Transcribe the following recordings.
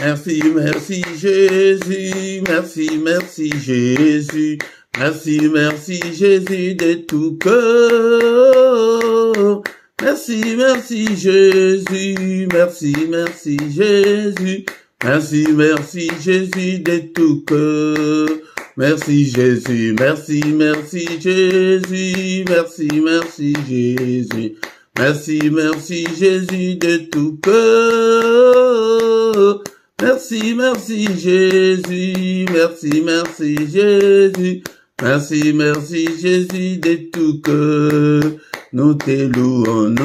Merci, merci Jésus, merci, merci Jésus, merci, merci Jésus de tout cœur. Merci, merci Jésus, merci, merci Jésus, merci, merci Jésus de tout cœur. Merci Jésus, merci, merci Jésus, merci, merci Jésus, merci, merci Jésus de tout cœur. Merci, merci Jésus, merci, merci Jésus, merci, merci Jésus de tout cœur. Nous te louons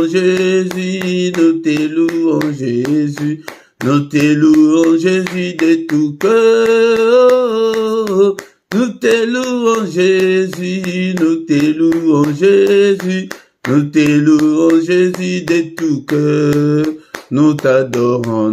Jésus, nous te louons Jésus, nous te louons Jésus de tout cœur. Nous te louons Jésus, nous te louons Jésus, nous te louons Jésus de tout cœur. Nous t'adorons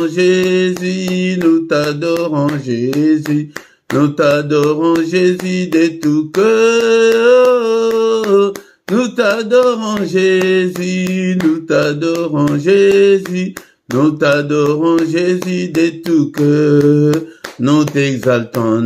Jésus, nous t'adorons Jésus, nous t'adorons Jésus de tout cœur. Nous t'adorons Jésus, nous t'adorons Jésus, nous t'adorons Jésus de tout cœur. Nous t'exaltons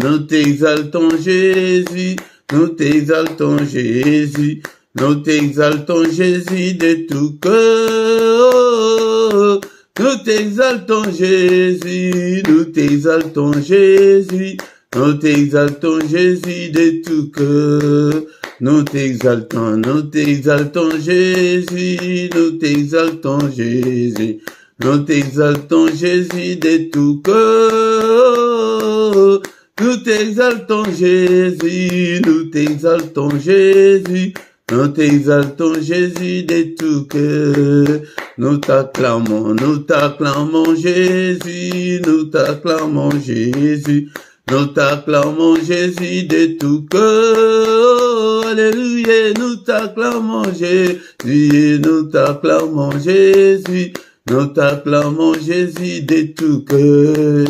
Jésus, nous t'exaltons Jésus, nous t'exaltons Jésus de tout cœur. Nous t'exaltons Jésus, nous t'exaltons Jésus, nous t'exaltons Jésus de tout cœur. Nous t'exaltons Jésus, nous t'exaltons Jésus, nous t'exaltons Jésus de tout cœur. Nous t'exaltons Jésus, nous t'exaltons Jésus, nous t'exaltons Jésus de tout cœur. Nous t'acclamons Jésus, nous t'acclamons Jésus, nous t'acclamons Jésus de tout cœur. Alléluia, nous t'acclamons Jésus, nous t'acclamons Jésus, nous t'acclamons Jésus de tout cœur.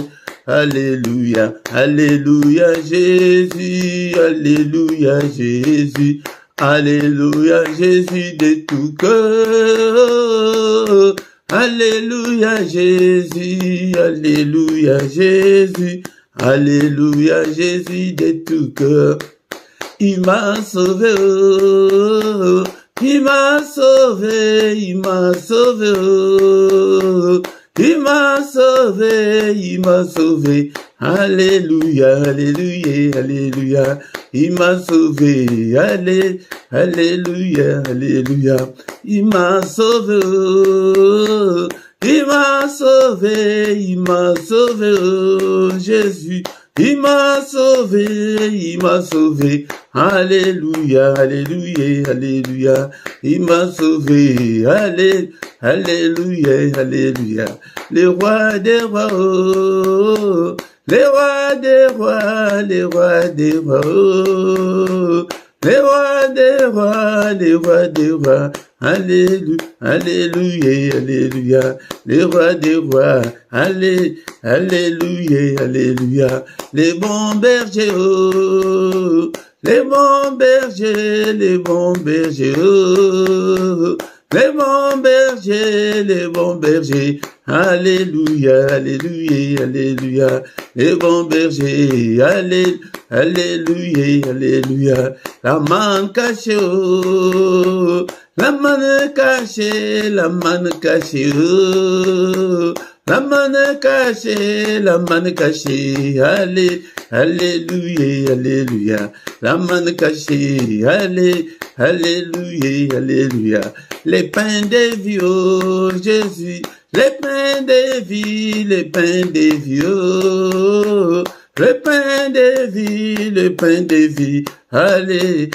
Alléluia, alléluia Jésus, alléluia Jésus, alléluia Jésus de tout cœur. Alléluia Jésus, alléluia Jésus, alléluia Jésus de tout cœur. Il m'a sauvé, oh, il m'a sauvé, il m'a sauvé, oh. Il m'a sauvé, il m'a sauvé. Alléluia, alléluia, alléluia. Il m'a sauvé, alléluia, alléluia. Il m'a sauvé, oh. Il m'a sauvé, il m'a sauvé, oh, Jésus. Il m'a sauvé, alléluia, alléluia, alléluia. Il m'a sauvé, alléluia, alléluia. Les rois des rois, oh, les rois des rois, les rois des rois, oh, les rois des rois, les rois des rois. Alléluia, alléluia, alléluia, les rois des rois, alléluia, alléluia, les bons bergers, oh, les bons bergers, les bons bergers, oh, les bons bergers, alléluia, alléluia, alléluia, les bons bergers, alléluia, alléluia, la manne cachée, oh, la manne cachée, la manne cachée, oh, la manne cachée, la manne cachée, alléluia, alléluia, la manne cachée, alléluia, alléluia, les pains des vieux, Jésus, les pains des vies, les pains des vieux, le pain de vie, le pain de vie, alléluia,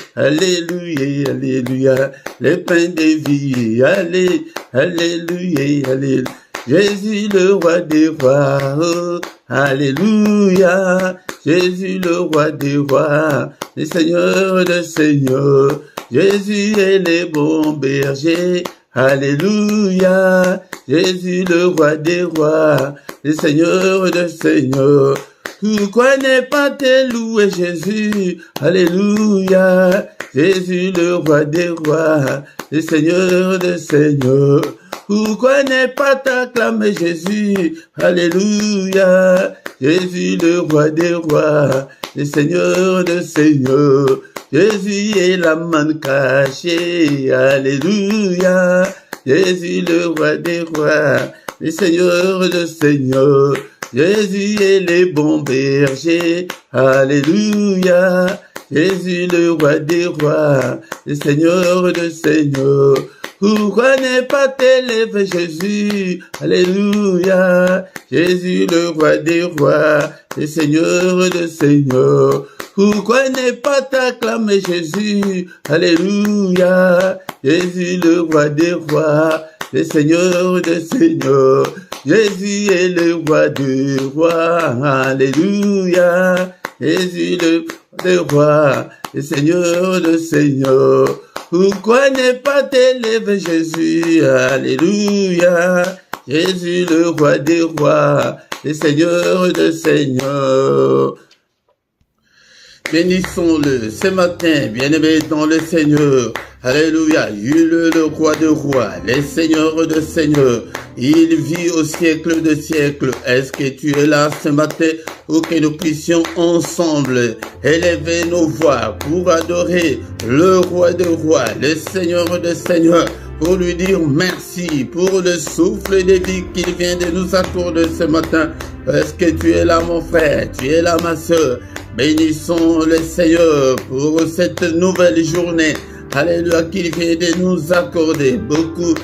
alléluia, le pain de vie, alléluia, alléluia, Jésus le roi des rois, oh, alléluia, Jésus le roi des rois, le Seigneur des seigneurs, Jésus est le bon berger, alléluia, Jésus le roi des rois, le Seigneur des seigneurs. Pourquoi ne pas te louer Jésus, alléluia, Jésus le roi des rois, le Seigneur des seigneurs. Pourquoi ne pas t'acclamer Jésus? Alléluia. Jésus le roi des rois, le Seigneur de seigneurs. Jésus est la manne cachée. Alléluia. Jésus le roi des rois, le Seigneur de seigneurs. Jésus est le bon berger. Alléluia. Jésus le roi des rois, le Seigneur de seigneurs. Pourquoi ne pas t'élever Jésus? Alléluia. Jésus le roi des rois, le Seigneur de seigneurs. Pourquoi ne pas t'acclamer Jésus? Alléluia. Jésus le roi des rois, le Seigneur de seigneurs. Jésus est le roi des rois. Alléluia. Jésus le roi, le Seigneur de seigneurs. Pourquoi ne pas t'élever Jésus? Alléluia. Jésus le roi des rois, le Seigneur de seigneurs. Bénissons-le ce matin, bien-aimé dans le Seigneur. Alléluia, il est le roi de rois, le Seigneur de seigneurs. Il vit au siècle de siècles. Est-ce que tu es là ce matin pour que nous puissions ensemble élever nos voix pour adorer le roi de rois, le Seigneur de seigneurs, pour lui dire merci pour le souffle de vie qu'il vient de nous accorder ce matin. Est-ce que tu es là mon frère, tu es là ma soeur? Bénissons le Seigneur pour cette nouvelle journée. Alléluia, qu'il vient de nous accorder. Beaucoup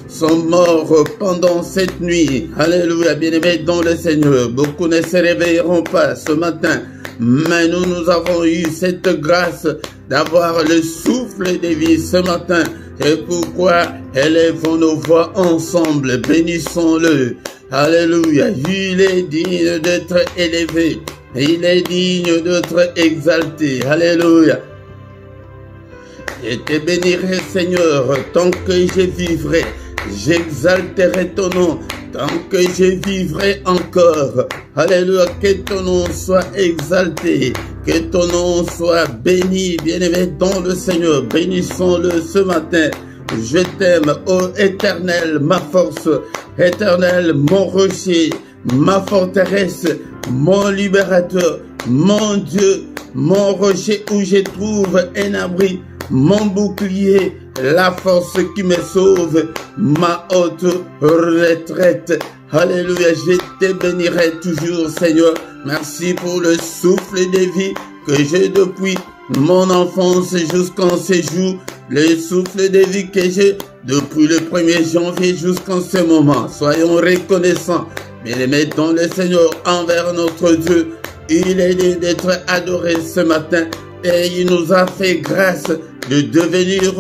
sont morts pendant cette nuit. Alléluia, bien-aimés dans le Seigneur. Beaucoup ne se réveilleront pas ce matin. Mais nous avons eu cette grâce d'avoir le souffle de vie ce matin. C'est pourquoi élevons nos voix ensemble. Bénissons-le. Alléluia, il est digne d'être élevé. Il est digne d'être exalté. Alléluia. Je te bénirai, Seigneur, tant que je vivrai. J'exalterai ton nom, tant que je vivrai encore. Alléluia, que ton nom soit exalté, que ton nom soit béni, bien-aimé dans le Seigneur. Bénissons-le ce matin. Je t'aime, ô Éternel, ma force. Éternel, mon rocher, ma forteresse, mon libérateur, mon Dieu, mon rocher où je trouve un abri, mon bouclier, la force qui me sauve, ma haute retraite. Alléluia, je te bénirai toujours, Seigneur. Merci pour le souffle de vie que j'ai depuis mon enfance jusqu'en ce jour. Le souffle de vie que j'ai depuis le 1er janvier jusqu'en ce moment. Soyons reconnaissants, bien-aimés dans le Seigneur, envers notre Dieu. Il est digne d'être adoré ce matin et il nous a fait grâce de devenir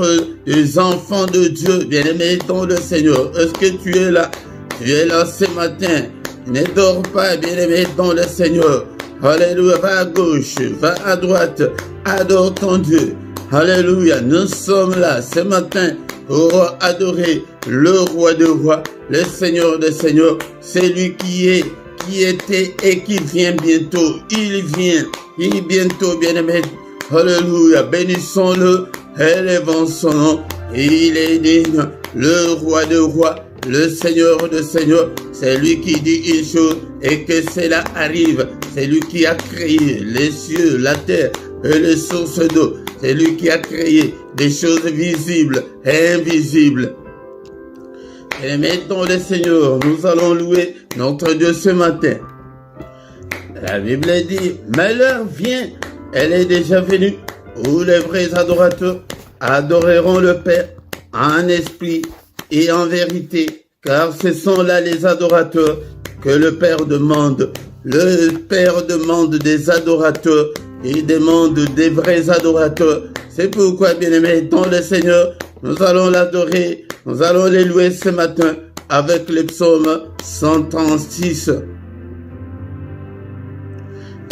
des enfants de Dieu, bien-aimés dans le Seigneur. Est-ce que tu es là? Tu es là ce matin. Ne dors pas, bien-aimé dans le Seigneur. Alléluia, va à gauche, va à droite, adore ton Dieu. Alléluia, nous sommes là ce matin pour adorer le roi de rois, le Seigneur de seigneurs, celui qui est, qui était et qui vient bientôt. Il vient bientôt, bien-aimé. Alléluia, bénissons-le, élevons son nom. Il est digne, le roi de rois, le Seigneur de seigneurs. C'est lui qui dit une chose et que cela arrive. C'est lui qui a créé les cieux, la terre et les sources d'eau. C'est lui qui a créé des choses visibles et invisibles. Et maintenant, le Seigneur, nous allons louer notre Dieu ce matin. La Bible dit, mais l'heure vient, elle est déjà venue, où les vrais adorateurs adoreront le Père en esprit et en vérité, car ce sont là les adorateurs que le Père demande. Le Père demande des adorateurs, il demande des vrais adorateurs. C'est pourquoi, bien-aimés, dans le Seigneur, nous allons l'adorer, nous allons les louer ce matin avec le psaume 136.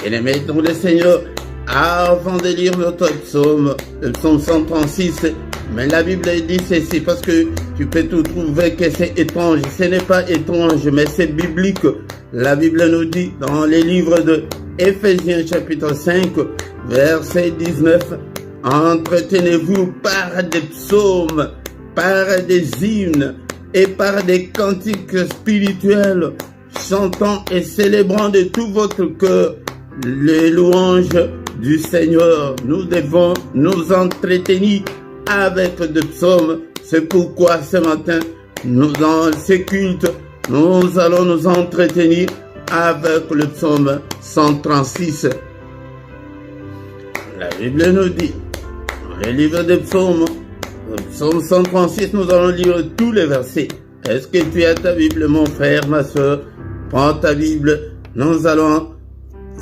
Bien-aimés, dans le Seigneur, avant de lire notre psaume, le psaume 136, mais la Bible dit ceci, parce que tu peux tout trouver que c'est étrange. Ce n'est pas étrange, mais c'est biblique. La Bible nous dit dans les livres de Éphésiens chapitre 5, verset 19, entretenez-vous par des psaumes, par des hymnes et par des cantiques spirituels, chantant et célébrant de tout votre cœur les louanges du Seigneur. Nous devons nous entretenir avec des psaumes. C'est pourquoi ce matin, dans ces cultes, nous allons nous entretenir avec le psaume 136. La Bible nous dit, dans le livre des psaumes, le psaume 136, nous allons lire tous les versets. Est-ce que tu as ta Bible, mon frère, ma soeur? Prends ta Bible, nous allons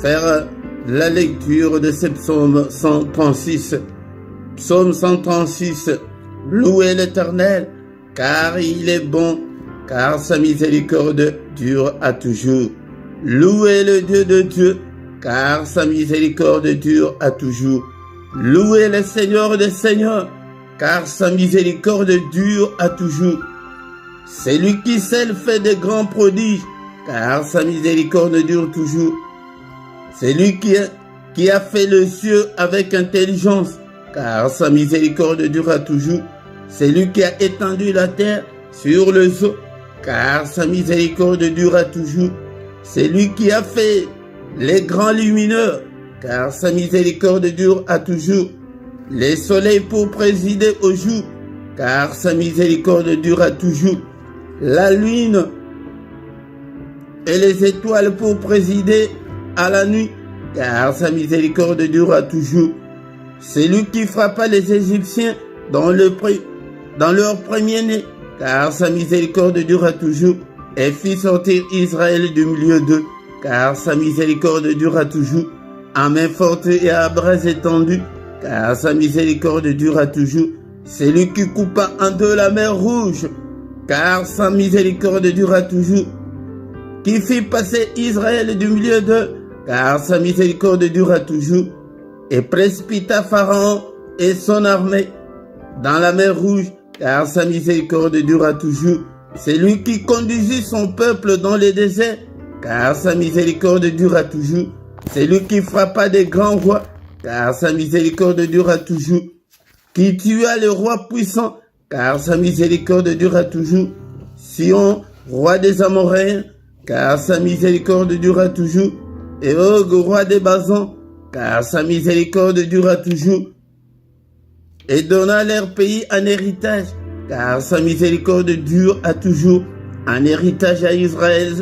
faire la lecture de ce psaume 136. Psaume 136, louez l'Éternel, car il est bon, car sa miséricorde dure à toujours. Louez le Dieu de Dieu, car sa miséricorde dure à toujours. Louez le Seigneur des Seigneurs, car sa miséricorde dure à toujours. C'est lui qui seul fait de grands prodiges, car sa miséricorde dure toujours. C'est lui qui a fait le ciel avec intelligence, car sa miséricorde dure toujours. C'est lui qui a étendu la terre sur les eaux, car sa miséricorde dure toujours. C'est lui qui a fait les grands lumineux, car sa miséricorde dure à toujours. Les soleils pour présider au jour, car sa miséricorde dure à toujours. La lune et les étoiles pour présider à la nuit, car sa miséricorde dure à toujours. C'est lui qui frappa les Égyptiens dans leur premier-né, car sa miséricorde dure à toujours, et fit sortir Israël du milieu d'eux, car sa miséricorde dure à toujours, à main forte et à bras étendus, car sa miséricorde dure à toujours. C'est lui qui coupa en deux la mer Rouge, car sa miséricorde dure à toujours, qui fit passer Israël du milieu d'eux, car sa miséricorde dure à toujours, et précipita Pharaon et son armée dans la mer Rouge, car sa miséricorde dure à toujours. C'est lui qui conduisit son peuple dans les déserts, car sa miséricorde dure à toujours. C'est lui qui frappa des grands rois, car sa miséricorde dure à toujours. Qui tua le roi puissant, car sa miséricorde dure à toujours. Sion, roi des Amoréens, car sa miséricorde dure à toujours. Et Og, roi des Basans, car sa miséricorde dure à toujours. Et donna leur pays en héritage, car sa miséricorde dure à toujours, un héritage à Israël,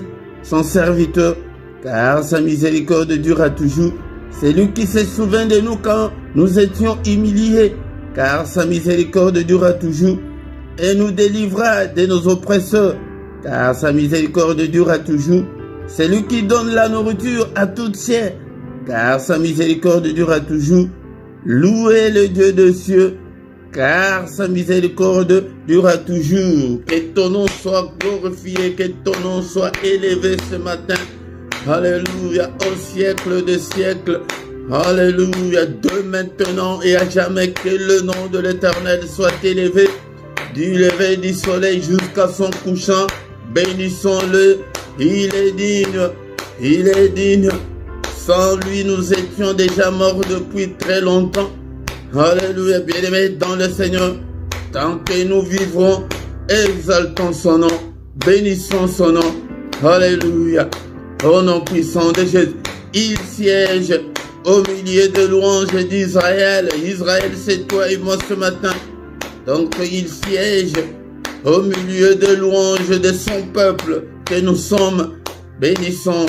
son serviteur, car sa miséricorde dure à toujours. C'est lui qui se souvient de nous quand nous étions humiliés, car sa miséricorde dure à toujours, et nous délivra de nos oppresseurs, car sa miséricorde dure à toujours. C'est lui qui donne la nourriture à toute chair, car sa miséricorde dure à toujours. Louez le Dieu des cieux, car sa miséricorde dure à toujours. Que ton nom soit glorifié, que ton nom soit élevé ce matin. Alléluia, au siècle des siècles. Alléluia, de maintenant et à jamais, que le nom de l'Éternel soit élevé. Du lever du soleil jusqu'à son couchant, bénissons-le. Il est digne, il est digne. Sans lui, nous étions déjà morts depuis très longtemps. Alléluia, bien-aimés dans le Seigneur. Tant que nous vivrons, exaltons son nom, bénissons son nom. Alléluia. Au nom puissant de Jésus, il siège au milieu de louanges d'Israël. Israël, c'est toi et moi ce matin. Donc il siège au milieu de louanges de son peuple que nous sommes. Bénissons-le,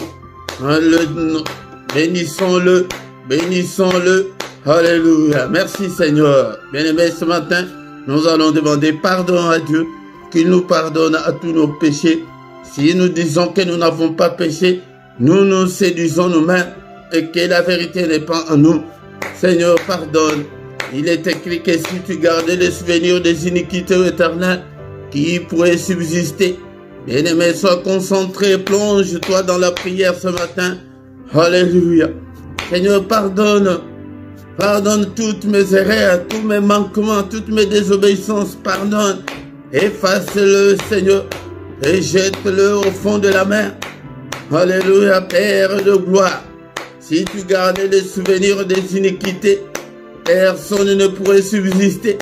bénissons-le. Alléluia. Merci Seigneur. Bien-aimés, ce matin, nous allons demander pardon à Dieu, qu'il nous pardonne à tous nos péchés. Si nous disons que nous n'avons pas péché, nous nous séduisons nous-mêmes et que la vérité n'est pas en nous. Seigneur, pardonne. Il est écrit que si tu gardais les souvenirs des iniquités éternelles qui pourraient subsister, bien-aimé, sois concentré, plonge-toi dans la prière ce matin. Alléluia. Seigneur, pardonne. Pardonne toutes mes erreurs, tous mes manquements, toutes mes désobéissances. Pardonne. Efface-le, Seigneur, et jette-le au fond de la mer. Alléluia, Père de gloire. Si tu gardais les souvenirs des iniquités, personne ne pourrait subsister.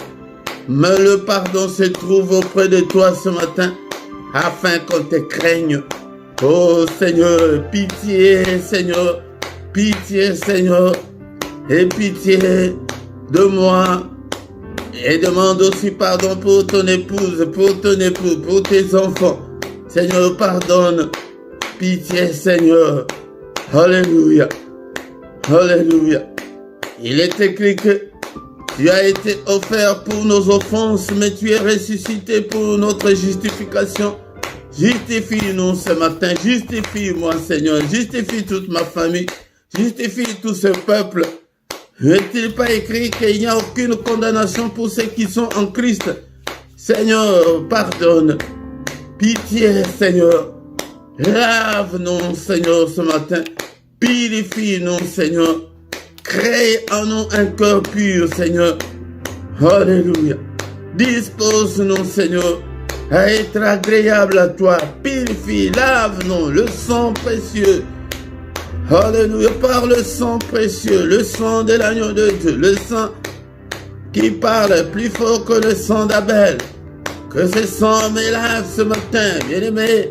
Mais le pardon se trouve auprès de toi ce matin, afin qu'on te craigne. Oh Seigneur, pitié Seigneur, pitié Seigneur, et pitié de moi. Et demande aussi pardon pour ton épouse, pour ton époux, pour tes enfants. Seigneur, pardonne. Pitié Seigneur. Alléluia. Alléluia. Il est écrit que tu as été offert pour nos offenses, mais tu es ressuscité pour notre justification. Justifie-nous ce matin, justifie-moi Seigneur, justifie toute ma famille, justifie tout ce peuple. N'est-il pas écrit qu'il n'y a aucune condamnation pour ceux qui sont en Christ? Seigneur, pardonne, pitié Seigneur, lave-nous Seigneur ce matin, purifie-nous Seigneur, crée en nous un cœur pur Seigneur, alléluia, dispose-nous Seigneur, à être agréable à toi, purifie, lave-nous, le sang précieux, alléluia, par le sang précieux, le sang de l'agneau de Dieu, le sang qui parle plus fort que le sang d'Abel, que ce sang me lave ce matin, bien-aimé,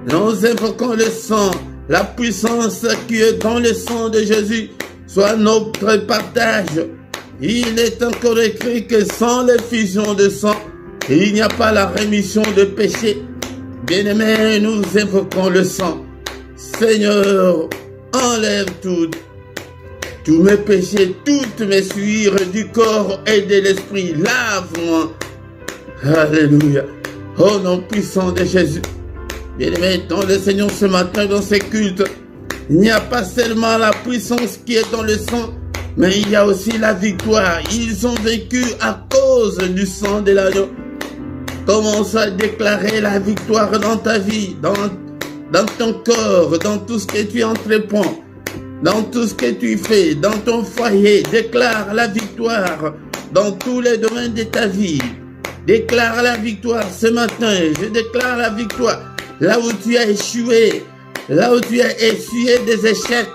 nous invoquons le sang, la puissance qui est dans le sang de Jésus, soit notre partage. Il est encore écrit que sans l'effusion de sang, il n'y a pas la rémission de péché. Bien-aimés, nous invoquons le sang. Seigneur, enlève tous mes péchés, toutes mes souillures du corps et de l'esprit. Lave-moi. Alléluia. Au nom puissant de Jésus. Bien-aimés, dans le Seigneur ce matin, dans ces cultes, il n'y a pas seulement la puissance qui est dans le sang, mais il y a aussi la victoire. Ils ont vécu à cause du sang de l'agneau. Commence à déclarer la victoire dans ta vie, dans ton corps, dans tout ce que tu entreprends, dans tout ce que tu fais, dans ton foyer. Déclare la victoire dans tous les domaines de ta vie. Déclare la victoire ce matin. Je déclare la victoire là où tu as échoué, là où tu as essuyé des échecs.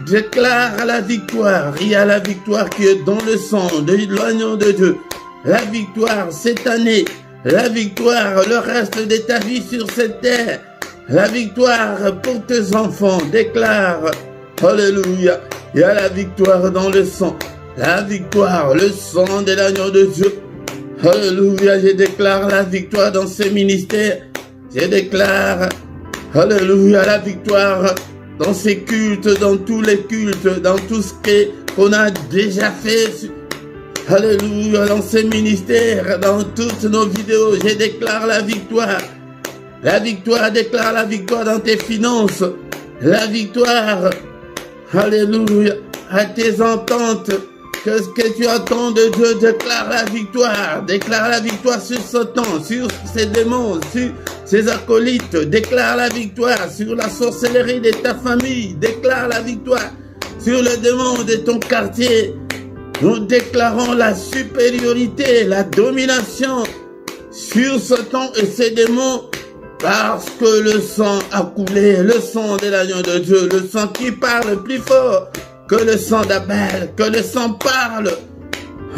Déclare la victoire. Il y a la victoire qui est dans le sang de l'agneau de Dieu. La victoire cette année. La victoire, le reste de ta vie sur cette terre. La victoire pour tes enfants. Déclare. Alléluia. Il y a la victoire dans le sang. La victoire, le sang de l'agneau de Dieu. Alléluia. Je déclare la victoire dans ce ministère. Je déclare. Alléluia. La victoire dans ces cultes, dans tous les cultes, dans tout ce qu'on a déjà fait. Alléluia, dans ces ministères, dans toutes nos vidéos, je déclare la victoire. La victoire, déclare la victoire dans tes finances. La victoire, alléluia, à tes ententes. Qu'est-ce que tu attends de Dieu? Déclare la victoire. Déclare la victoire sur Satan, sur ses démons, sur ses acolytes. Déclare la victoire sur la sorcellerie de ta famille. Déclare la victoire sur le démon de ton quartier. Nous déclarons la supériorité, la domination sur Satan et ses démons parce que le sang a coulé, le sang de l'agneau de Dieu, le sang qui parle plus fort que le sang d'Abel, que le sang parle.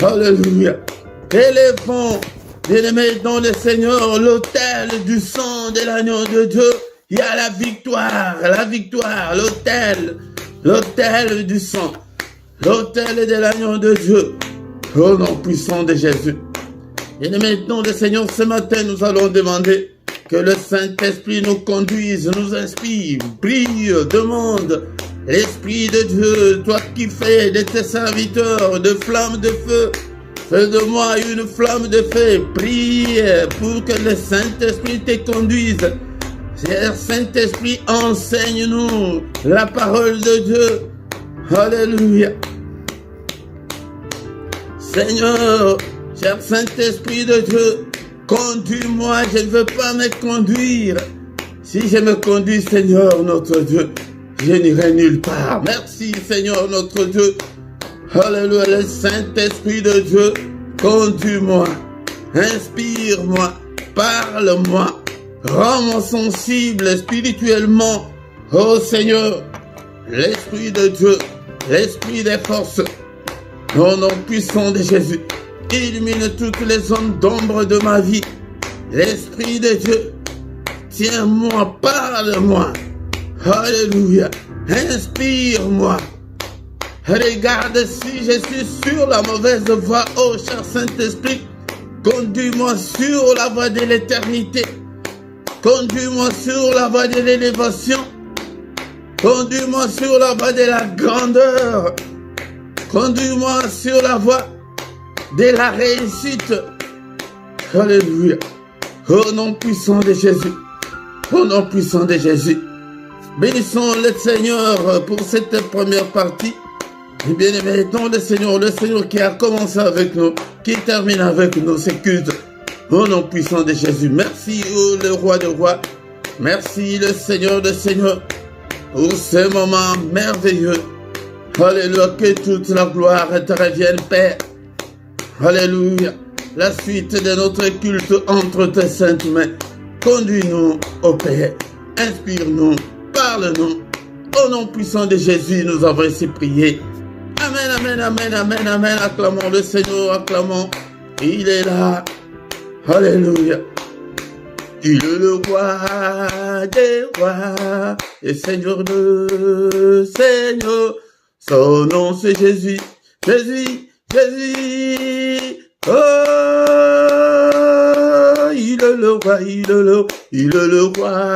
Alléluia. Élevons, bien-aimés dans le Seigneur, l'autel du sang de l'agneau de Dieu. Il y a la victoire, l'autel du sang. L'autel de l'agneau de Dieu, au nom puissant de Jésus. Et maintenant, le Seigneur, ce matin, nous allons demander que le Saint-Esprit nous conduise, nous inspire, prie, demande l'Esprit de Dieu, toi qui fais de tes serviteurs de flammes de feu, fais de moi une flamme de feu, prie pour que le Saint-Esprit te conduise. Cher Saint-Esprit, enseigne-nous la parole de Dieu. Alléluia. Seigneur, cher Saint-Esprit de Dieu, conduis-moi, je ne veux pas me conduire. Si je me conduis, Seigneur, notre Dieu, je n'irai nulle part. Merci, Seigneur, notre Dieu. Alléluia, le Saint-Esprit de Dieu, conduis-moi, inspire-moi, parle-moi, rends-moi sensible spirituellement. Oh Seigneur, l'Esprit de Dieu, l'Esprit des forces, au nom puissant de Jésus, illumine toutes les zones d'ombre de ma vie. L'Esprit de Dieu, tiens-moi, parle-moi. Alléluia. Inspire-moi. Regarde si je suis sur la mauvaise voie, ô cher Saint-Esprit. Conduis-moi sur la voie de l'éternité. Conduis-moi sur la voie de l'élévation. Conduis-moi sur la voie de la grandeur. Conduis-moi sur la voie de la réussite. Alléluia. Au nom puissant de Jésus. Au nom puissant de Jésus. Bénissons le Seigneur pour cette première partie. Et bien aimé, dans le Seigneur qui a commencé avec nous, qui termine avec nous, c'est culte. Au nom puissant de Jésus. Merci, le roi de rois. Merci, le Seigneur de Seigneurs, pour ce moment merveilleux. Alléluia, que toute la gloire te revienne, Père. Alléluia. La suite de notre culte entre tes saintes mains. Conduis-nous, ô Père. Inspire-nous, parle-nous. Au nom puissant de Jésus, nous avons ainsi prié. Amen, amen, amen, amen, amen. Acclamons le Seigneur, acclamons. Il est là. Alléluia. Il est le roi des rois et Seigneur de Seigneur. Son nom c'est Jésus, Jésus, Jésus. Oh, il est le roi, il est le roi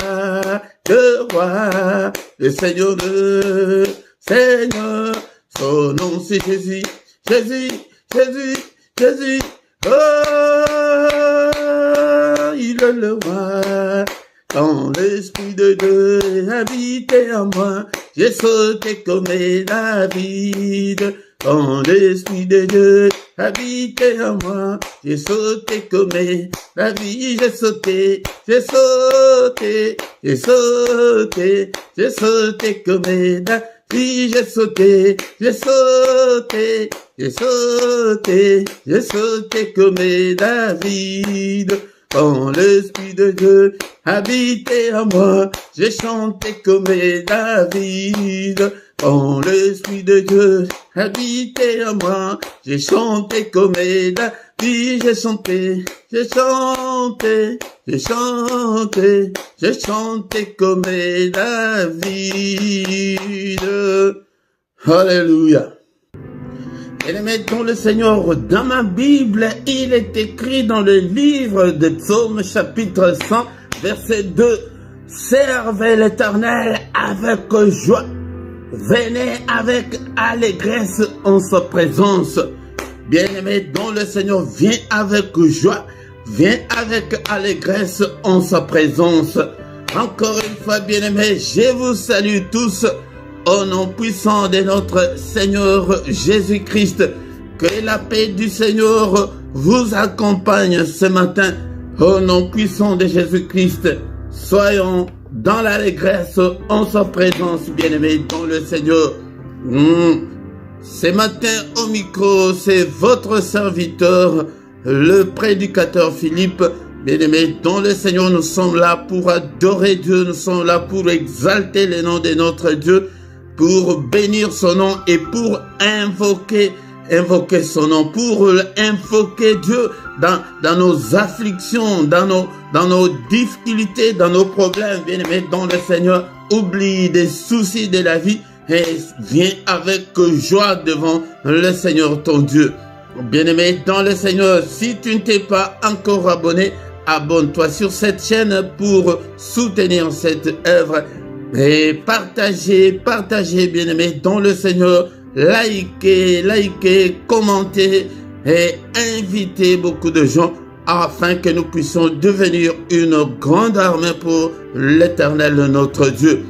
de roi et Seigneur de Seigneur. Son nom c'est Jésus, Jésus, Jésus, Jésus. Oh, il est le roi. Quand l'Esprit de Dieu habitait en moi, j'ai sauté comme David. Quand l'Esprit de Dieu habitait en moi, j'ai sauté comme David. J'ai sauté, j'ai sauté, j'ai sauté, j'ai sauté comme David. J'ai sauté, j'ai sauté, j'ai sauté, j'ai sauté comme David. Quand l'Esprit de Dieu habitait en moi, j'ai chanté comme David. Quand l'Esprit de Dieu habitait en moi, j'ai chanté comme David. J'ai chanté, j'ai chanté, j'ai chanté, j'ai chanté comme David. Alléluia. Et mettons le Seigneur dans ma Bible, il est écrit dans le livre de Psaume chapitre 100, verset 2. Servez l'Éternel avec joie. Venez avec allégresse en sa présence. Bien-aimé, dont le Seigneur vient avec joie, vient avec allégresse en sa présence. Encore une fois, bien-aimé, je vous salue tous au nom puissant de notre Seigneur Jésus-Christ. Que la paix du Seigneur vous accompagne ce matin. Au nom puissant de Jésus-Christ, soyons dans l'allégresse en sa présence, bien-aimé, dans le Seigneur. Ce matin au micro, c'est votre serviteur, le prédicateur Philippe. Bien-aimé, dans le Seigneur, nous sommes là pour adorer Dieu, nous sommes là pour exalter le nom de notre Dieu, pour bénir son nom et pour invoquer son nom, pour invoquer Dieu dans nos afflictions, dans nos difficultés, dans nos problèmes. Bien-aimé, dans le Seigneur, oublie des soucis de la vie et viens avec joie devant le Seigneur ton Dieu. Bien-aimé, dans le Seigneur, si tu ne t'es pas encore abonné, abonne-toi sur cette chaîne pour soutenir cette œuvre et partagez, bien-aimé, dans le Seigneur, likez, commentez et invitez beaucoup de gens afin que nous puissions devenir une grande armée pour l'Éternel, notre Dieu.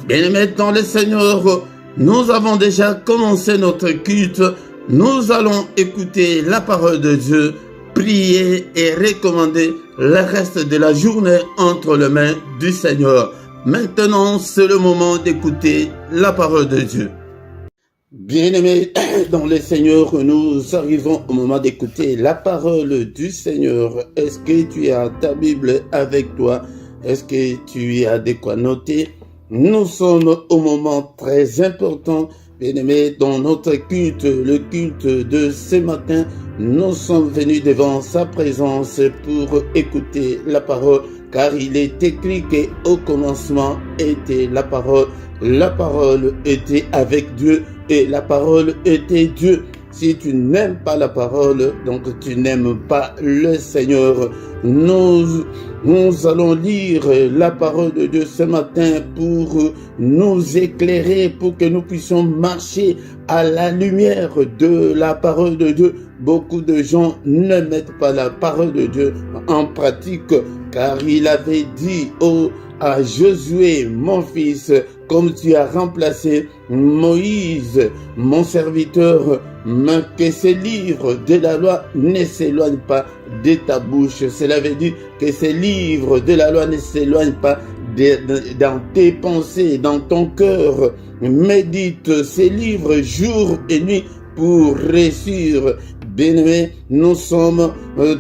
Bien-aimé, dans le Seigneur, nous avons déjà commencé notre culte. Nous allons écouter la parole de Dieu, prier et recommander le reste de la journée entre les mains du Seigneur. Maintenant, c'est le moment d'écouter la parole de Dieu. Bien-aimés, dans le Seigneur, nous arrivons au moment d'écouter la parole du Seigneur. Est-ce que tu as ta Bible avec toi? Est-ce que tu as de quoi noter? Nous sommes au moment très important Bien-aimés, dans notre culte, le culte de ce matin, nous sommes venus devant sa présence pour écouter la parole, car il est écrit qu'au commencement était la parole était avec Dieu et la parole était Dieu. Si tu n'aimes pas la parole, donc tu n'aimes pas le Seigneur. Nous allons lire la parole de Dieu ce matin pour nous éclairer, pour que nous puissions marcher à la lumière de la parole de Dieu. Beaucoup de gens ne mettent pas la parole de Dieu en pratique, car il avait dit à Josué, mon fils, comme tu as remplacé Moïse, mon serviteur, mais que ces livres de la loi ne s'éloignent pas de ta bouche. Cela veut dire que ces livres de la loi ne s'éloignent pas dans tes pensées, dans ton cœur. Médite ces livres jour et nuit pour réussir. Bien-aimés, nous sommes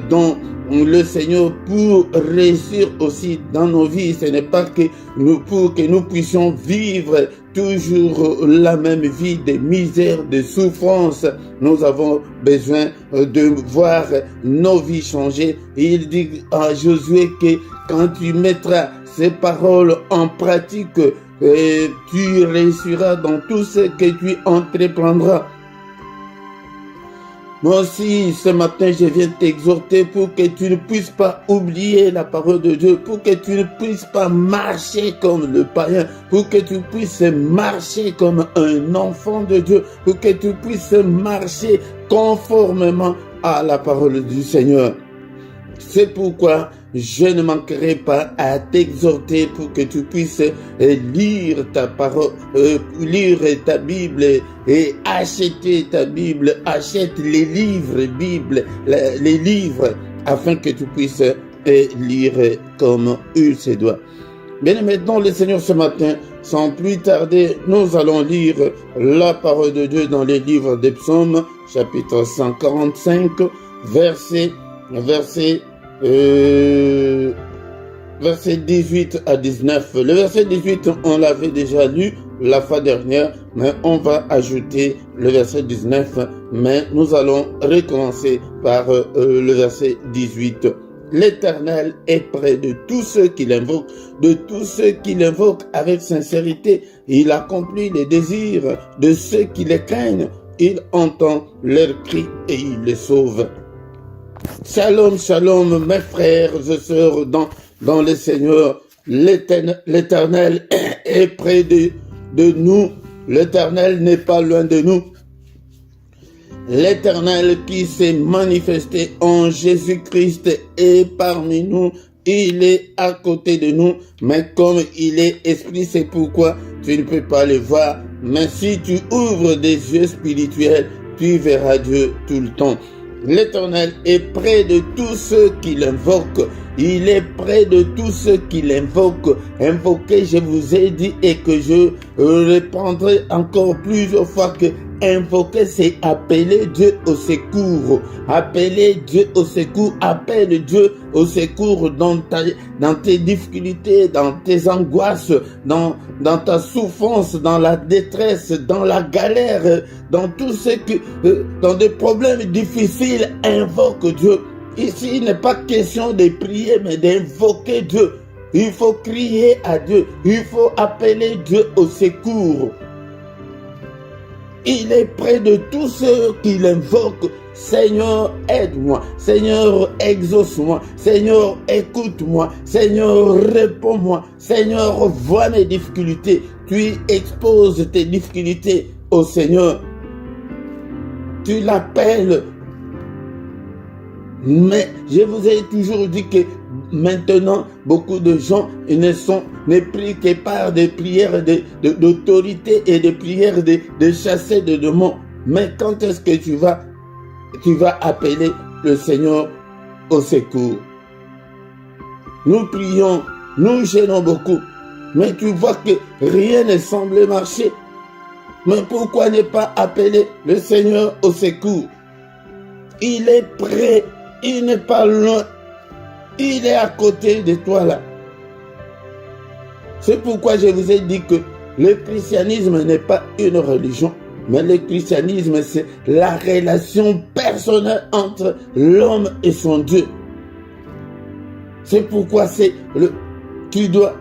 dans le Seigneur pour réussir aussi dans nos vies. Ce n'est pas que pour que nous puissions vivre toujours la même vie de misère, de souffrance. Nous avons besoin de voir nos vies changer. Il dit à Josué que quand tu mettras ces paroles en pratique, tu réussiras dans tout ce que tu entreprendras. Moi aussi, ce matin, je viens t'exhorter pour que tu ne puisses pas oublier la parole de Dieu, pour que tu ne puisses pas marcher comme le païen, pour que tu puisses marcher comme un enfant de Dieu, pour que tu puisses marcher conformément à la parole du Seigneur. C'est pourquoi je ne manquerai pas à t'exhorter pour que tu puisses lire ta parole, lire ta Bible et acheter ta Bible, achète les livres Bible, les livres, afin que tu puisses lire comme il se doit. Bien aimé dans le Seigneur, ce matin, sans plus tarder, nous allons lire la parole de Dieu dans les livres des Psaumes, chapitre 145, verset 18 à 19. Le verset 18, on l'avait déjà lu la fois dernière, mais on va ajouter le verset 19, mais nous allons recommencer par le verset 18. L'Éternel est près de tous ceux qui l'invoquent, de tous ceux qui l'invoquent avec sincérité. Il accomplit les désirs de ceux qui les craignent. Il entend leurs cris et il les sauve. Shalom, shalom, mes frères et sœurs dans le Seigneur. L'Éternel est près de nous. L'Éternel n'est pas loin de nous. L'Éternel qui s'est manifesté en Jésus-Christ est parmi nous. Il est à côté de nous, mais comme il est esprit, c'est pourquoi tu ne peux pas le voir. Mais si tu ouvres des yeux spirituels, tu verras Dieu tout le temps. L'Éternel est près de tous ceux qui l'invoquent. Il est près de tous ceux qui l'invoquent. Invoquer, je vous ai dit, et que je répondrai encore plusieurs fois que invoquer, c'est appeler Dieu au secours. Appeler Dieu au secours. Appelle Dieu au secours dans tes difficultés, dans tes angoisses, dans ta souffrance, dans la détresse, dans la galère, dans tout ce que, dans des problèmes difficiles, invoque Dieu. Ici, il n'est pas question de prier, mais d'invoquer Dieu. Il faut crier à Dieu. Il faut appeler Dieu au secours. Il est près de tous ceux qui l'invoquent. Seigneur, aide-moi. Seigneur, exauce-moi. Seigneur, écoute-moi. Seigneur, réponds-moi. Seigneur, vois mes difficultés. Tu exposes tes difficultés au Seigneur. Tu l'appelles. Mais je vous ai toujours dit que maintenant, beaucoup de gens ne prient que par des prières d'autorité et des prières de chasser des démons. Mais quand est-ce que tu vas appeler le Seigneur au secours? Nous prions, nous gênons beaucoup, mais tu vois que rien ne semble marcher. Mais pourquoi ne pas appeler le Seigneur au secours? Il est prêt. Il n'est pas loin. Il est à côté de toi là. C'est pourquoi je vous ai dit que le christianisme n'est pas une religion. Mais le christianisme, c'est la relation personnelle entre l'homme et son Dieu. C'est pourquoi tu dois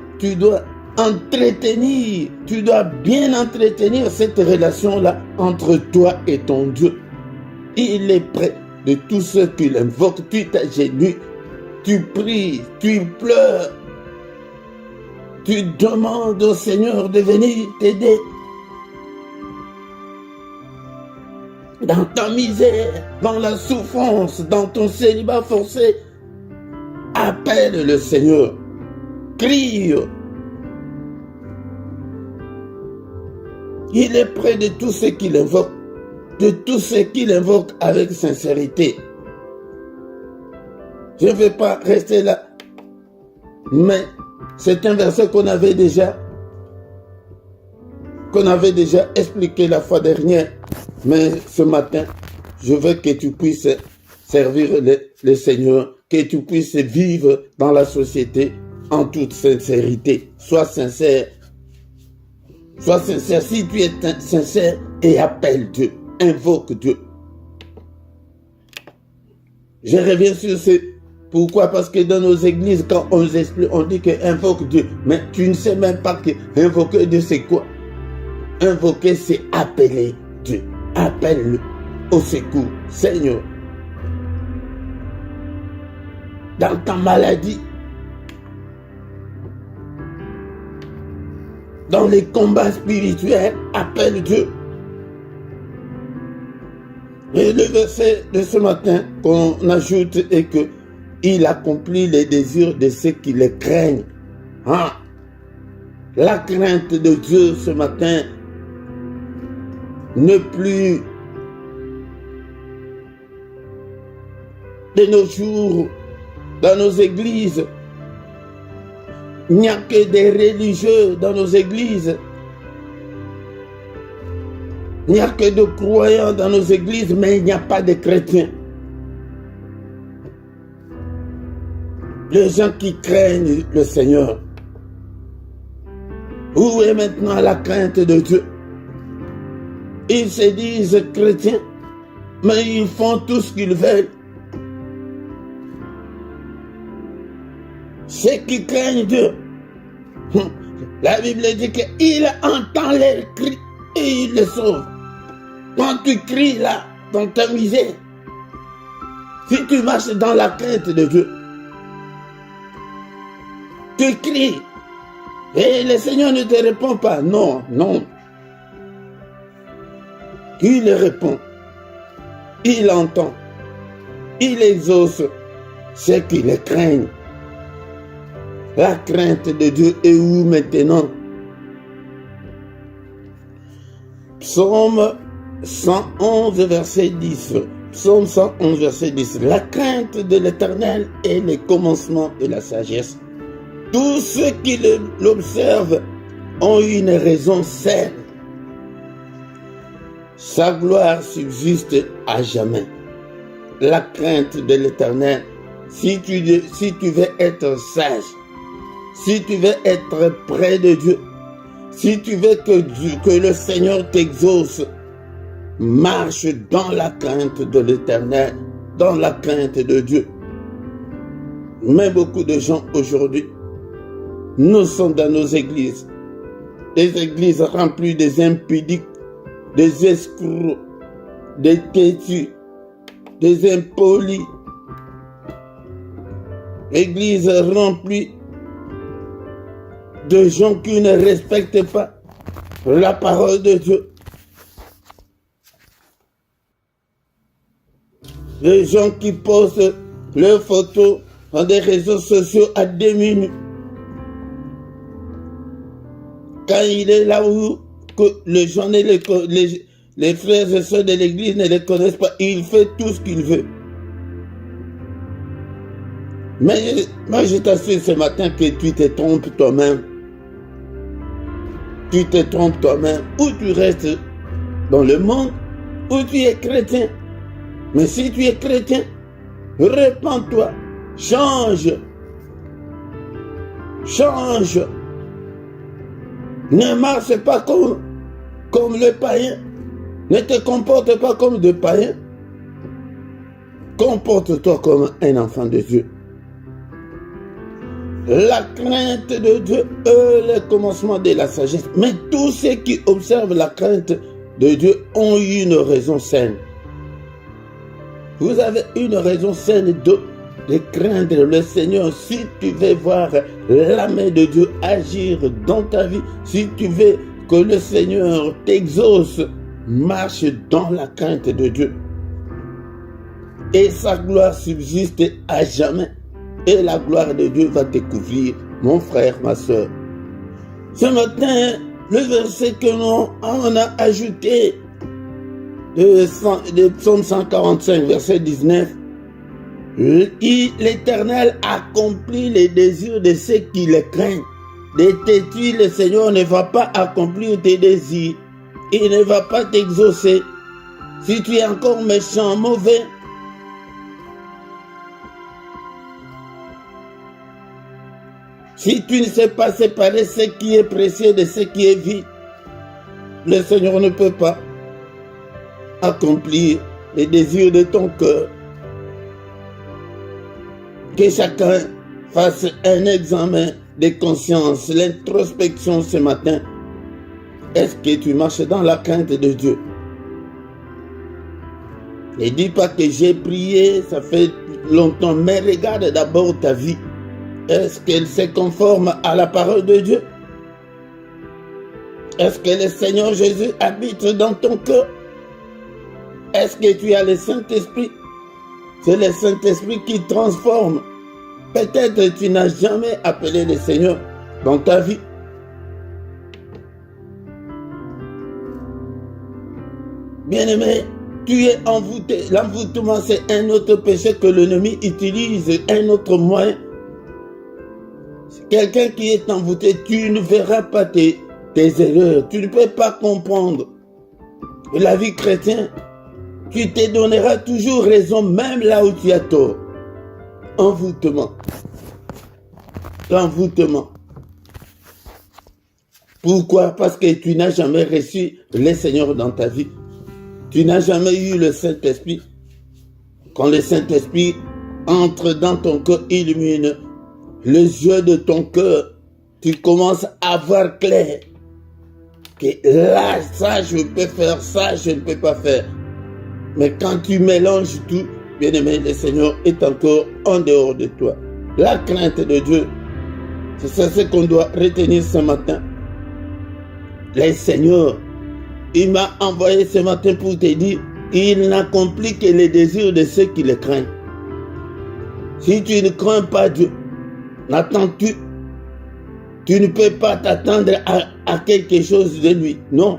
entretenir, tu dois bien entretenir cette relation-là entre toi et ton Dieu. Il est près de tous ceux qui l'invoquent. Tu t'agenouilles, tu pries, tu pleures, tu demandes au Seigneur de venir t'aider. Dans ta misère, dans la souffrance, dans ton célibat forcé, appelle le Seigneur, crie. Il est près de tous ceux qui l'invoquent, avec sincérité. Je ne vais pas rester là, mais c'est un verset qu'on avait déjà expliqué la fois dernière. Mais ce matin, je veux que tu puisses servir le Seigneur, que tu puisses vivre dans la société en toute sincérité. Sois sincère. Sois sincère. Si tu es sincère, et appelle Dieu, invoque Dieu. Je reviens sur ce. Pourquoi? Parce que dans nos églises, quand on nous explique, on dit que invoque Dieu. Mais tu ne sais même pas que invoquer Dieu, c'est quoi? Invoquer, c'est appeler Dieu. Appelle-le au secours. Seigneur, dans ta maladie, dans les combats spirituels, appelle Dieu. Et le verset de ce matin qu'on ajoute est que il accomplit les désirs de ceux qui le craignent. Ah, la crainte de Dieu ce matin ne plus de nos jours dans nos églises. Il n'y a que des religieux dans nos églises. Il n'y a que de croyants dans nos églises, mais il n'y a pas de chrétiens. Les gens qui craignent le Seigneur. Où est maintenant la crainte de Dieu? Ils se disent chrétiens, mais ils font tout ce qu'ils veulent. Ceux qui craignent Dieu, la Bible dit qu'il entend leurs cris et il les sauve. Quand tu cries là, dans ta misère, si tu marches dans la crainte de Dieu, tu cries et le Seigneur ne te répond pas. Non, non. Il répond, il entend, il exauce ceux qui le craignent. La crainte de Dieu est où maintenant? Psaume 111, verset 10. Psaume 111, verset 10. La crainte de l'Éternel est le commencement de la sagesse. Tous ceux qui l'observent ont une raison saine. Sa gloire subsiste à jamais. La crainte de l'Éternel, si tu veux être sage, si tu veux être près de Dieu, si tu veux que le Seigneur t'exauce, marche dans la crainte de l'Éternel, dans la crainte de Dieu. Mais beaucoup de gens aujourd'hui, nous sommes dans nos églises, des églises remplies des impudiques, des escrocs, des têtus, des impolis. Église remplie de gens qui ne respectent pas la parole de Dieu. Les gens qui postent leurs photos dans des réseaux sociaux à 2 minutes. Quand il est là où que les gens, les frères et sœurs de l'église ne les connaissent pas, il fait tout ce qu'il veut. Mais moi je t'assure ce matin que tu te trompes toi-même. Tu te trompes toi-même. Ou tu restes dans le monde, ou tu es chrétien. Mais si tu es chrétien, répands-toi, change. Change. Ne marche pas comme le païen. Ne te comporte pas comme de païens. Comporte-toi comme un enfant de Dieu. La crainte de Dieu est le commencement de la sagesse. Mais tous ceux qui observent la crainte de Dieu ont une raison saine. Vous avez une raison saine de craindre le Seigneur. Si tu veux voir la main de Dieu agir dans ta vie, si tu veux que le Seigneur t'exauce, marche dans la crainte de Dieu. Et sa gloire subsiste à jamais. Et la gloire de Dieu va te couvrir, mon frère, ma soeur. Ce matin, le verset que nous on a ajouté de Psaume 145, verset 19, l'Éternel accomplit les désirs de ceux qui le craignent. De têtu, le Seigneur ne va pas accomplir tes désirs. Il ne va pas t'exaucer. Si tu es encore méchant, mauvais, si tu ne sais pas séparer ce qui est précieux de ce qui est vide, le Seigneur ne peut pas accomplir les désirs de ton cœur. Que chacun fasse un examen de conscience, l'introspection ce matin. Est-ce que tu marches dans la crainte de Dieu? Ne dis pas que j'ai prié, ça fait longtemps, mais regarde d'abord ta vie. Est-ce qu'elle se conforme à la parole de Dieu? Est-ce que le Seigneur Jésus habite dans ton cœur? Est-ce que tu as le Saint-Esprit? C'est le Saint-Esprit qui transforme. Peut-être que tu n'as jamais appelé le Seigneur dans ta vie. Bien-aimé, tu es envoûté. L'envoûtement, c'est un autre péché que l'ennemi utilise, un autre moyen. Quelqu'un qui est envoûté, tu ne verras pas tes erreurs. Tu ne peux pas comprendre la vie chrétienne. Tu te donneras toujours raison, même là où tu as tort. Envoûtement. L'envoûtement. Pourquoi? Parce que tu n'as jamais reçu le Seigneur dans ta vie. Tu n'as jamais eu le Saint-Esprit. Quand le Saint-Esprit entre dans ton cœur, illumine les yeux de ton cœur, tu commences à voir clair. Que là, ça, je peux faire, ça, je ne peux pas faire. Mais quand tu mélanges tout, bien-aimé, le Seigneur est encore en dehors de toi. La crainte de Dieu, c'est ce qu'on doit retenir ce matin. Le Seigneur, il m'a envoyé ce matin pour te dire, il n'accomplit que les désirs de ceux qui le craignent. Si tu ne crains pas Dieu, n'attends-tu? Tu ne peux pas t'attendre à quelque chose de lui. Non.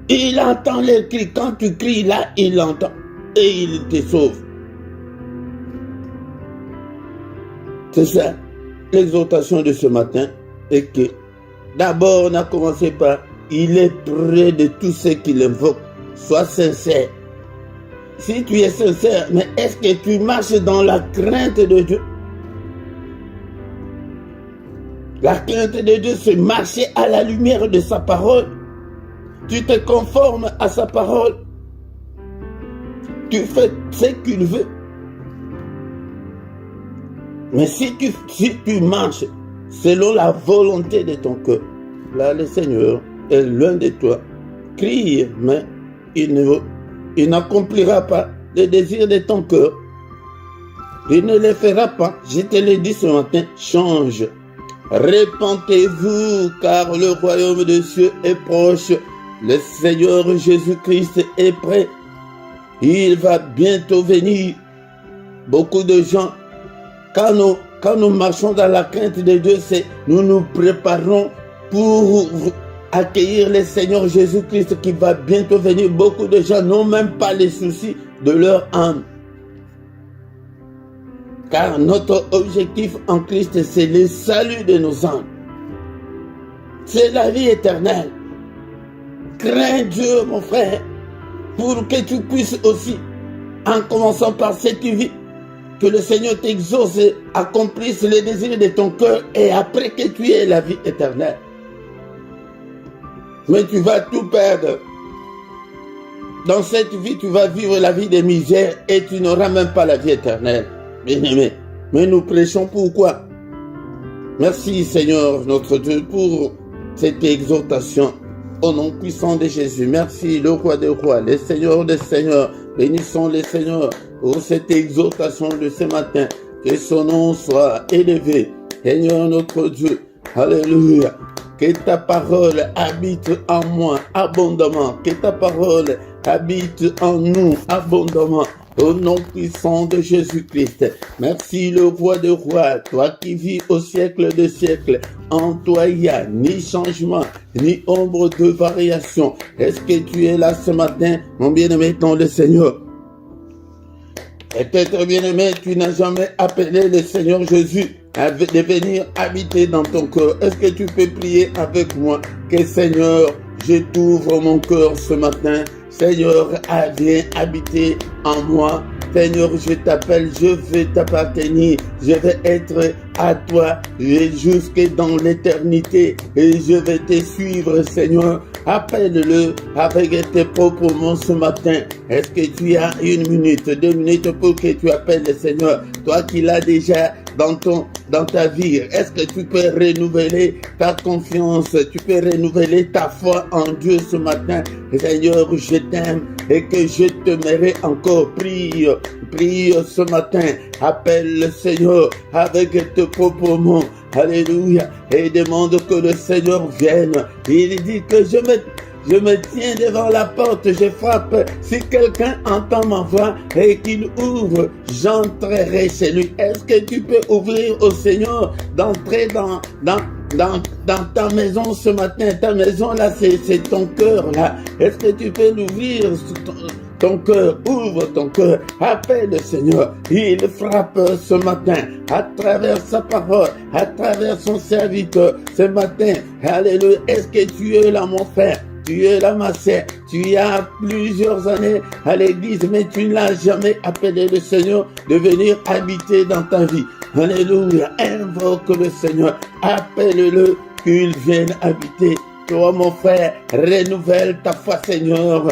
Il entend les cris. Quand tu cries là, il l'entend. Et il te sauve. C'est ça. L'exhortation de ce matin est que d'abord on a commencé par il est près de tous ceux qui l'invoquent. Sois sincère. Si tu es sincère, mais est-ce que tu marches dans la crainte de Dieu? La crainte de Dieu, c'est marcher à la lumière de sa parole. Tu te conformes à sa parole. Tu fais ce qu'il veut. Mais si tu marches selon la volonté de ton cœur, là le Seigneur est loin de toi. Crie, mais il n'accomplira pas les désirs de ton cœur. Il ne les fera pas. Je te l'ai dit ce matin, change. Répentez-vous, car le royaume des cieux est proche. Le Seigneur Jésus-Christ est prêt. Il va bientôt venir. Beaucoup de gens, quand nous marchons dans la crainte de Dieu, nous nous préparons pour accueillir le Seigneur Jésus-Christ qui va bientôt venir. Beaucoup de gens n'ont même pas les soucis de leur âme. Car notre objectif en Christ, c'est le salut de nos âmes. C'est la vie éternelle. Crains Dieu, mon frère, pour que tu puisses aussi, en commençant par cette vie, que le Seigneur t'exauce et accomplisse les désirs de ton cœur et après que tu aies la vie éternelle. Mais tu vas tout perdre. dans cette vie, tu vas vivre la vie des misères et tu n'auras même pas la vie éternelle. Bien-aimé, mais nous prêchons pourquoi? Merci Seigneur notre Dieu pour cette exhortation. Au nom puissant de Jésus, merci le roi des rois, le Seigneur des seigneurs. Bénissons le Seigneur pour cette exhortation de ce matin. Que son nom soit élevé. Seigneur notre Dieu, alléluia. Que ta parole habite en moi abondamment. Que ta parole habite en nous abondamment. Au nom puissant de Jésus-Christ. Merci le roi des rois, toi qui vis au siècle des siècles. En toi il n'y a ni changement, ni ombre de variation. Est-ce que tu es là ce matin, mon bien-aimé dans le Seigneur? Peut-être bien-aimé, tu n'as jamais appelé le Seigneur Jésus de venir habiter dans ton cœur. Est-ce que tu peux prier avec moi? Que Seigneur, je t'ouvre mon cœur ce matin. Seigneur, viens habiter en moi. Seigneur, je t'appelle, je veux t'appartenir. Je vais être à toi jusque dans l'éternité. Et je vais te suivre, Seigneur. Appelle-le avec tes propres mots ce matin. Est-ce que tu as 1 minute, 2 minutes pour que tu appelles le Seigneur? Toi qui l'as déjà dans ta vie, est-ce que tu peux renouveler ta confiance? Tu peux renouveler ta foi en Dieu ce matin? Seigneur, je t'aime et que je t'aimerai encore. Prie ce matin. Appelle le Seigneur avec tes propres mots. Alléluia. Et demande que le Seigneur vienne. Il dit que je me tiens devant la porte, je frappe. Si quelqu'un entend ma voix et qu'il ouvre, j'entrerai chez lui. Est-ce que tu peux ouvrir au Seigneur d'entrer dans ta maison ce matin? Ta maison là, c'est ton cœur là. Est-ce que tu peux l'ouvrir? Ton cœur, ouvre ton cœur, appelle le Seigneur. Il frappe ce matin à travers sa parole, à travers son serviteur ce matin. Alléluia. Est-ce que tu es là, mon frère? Tu es là, ma sœur. Tu as plusieurs années à l'église, mais tu n'as jamais appelé le Seigneur de venir habiter dans ta vie. Alléluia. Invoque le Seigneur. Appelle-le qu'il vienne habiter. Toi, mon frère, renouvelle ta foi, Seigneur.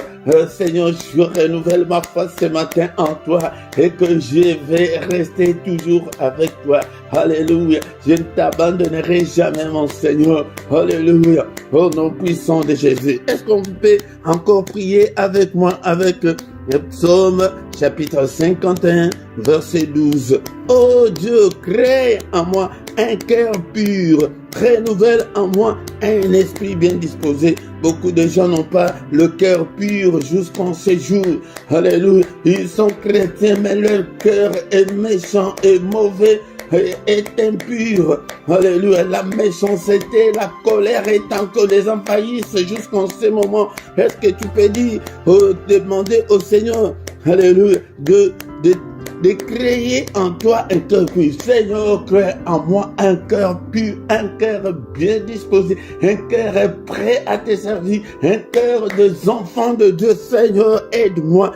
Seigneur, je renouvelle ma foi ce matin en toi et que je vais rester toujours avec toi. Alléluia. Je ne t'abandonnerai jamais, mon Seigneur. Alléluia. Au nom puissant de Jésus. Est-ce qu'on peut encore prier avec moi avec le psaume chapitre 51, verset 12. Oh Dieu, crée en moi un cœur pur. Renouvelle en moi un esprit bien disposé. Beaucoup de gens n'ont pas le cœur pur jusqu'en ces jours. Alléluia. Ils sont chrétiens, mais leur cœur est méchant et mauvais. Est impur. Alléluia. La méchanceté, la colère étant que les envahissent jusqu'en ce moment. Est-ce que tu peux dire, demander au Seigneur, alléluia, de créer en toi un cœur pur. Seigneur, crée en moi un cœur pur, un cœur bien disposé, un cœur prêt à te servir, un cœur des enfants de Dieu. Seigneur, aide-moi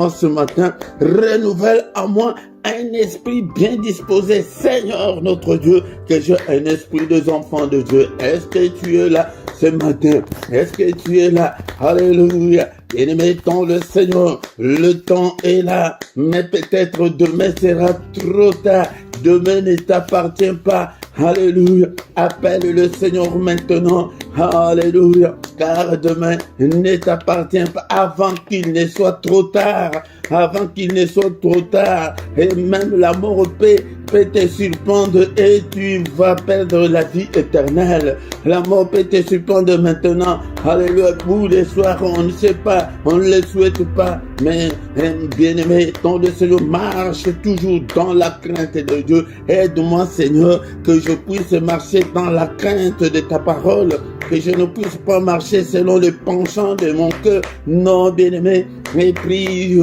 ce matin. Renouvelle en moi un esprit bien disposé. Seigneur, notre Dieu, que j'ai un esprit des enfants de Dieu. Est-ce que tu es là ce matin? Est-ce que tu es là? Alléluia. Bien-aimé dans le Seigneur, le temps est là, mais peut-être demain sera trop tard. Demain ne t'appartient pas. Alléluia. Appelle le Seigneur maintenant. Alléluia. Car demain ne t'appartient pas avant qu'il ne soit trop tard. Avant qu'il ne soit trop tard. Et même la mort peut te surprendre et tu vas perdre la vie éternelle. La mort peut te surprendre maintenant. Alléluia. Pour les soirs, on ne sait pas, on ne le souhaite pas. Mais bien-aimé, dans le Seigneur, marche toujours dans la crainte de Dieu. Aide-moi, Seigneur, que je puisse marcher dans la crainte de ta parole. Que je ne puisse pas marcher selon les penchants de mon cœur. Non, bien-aimé, mais prie.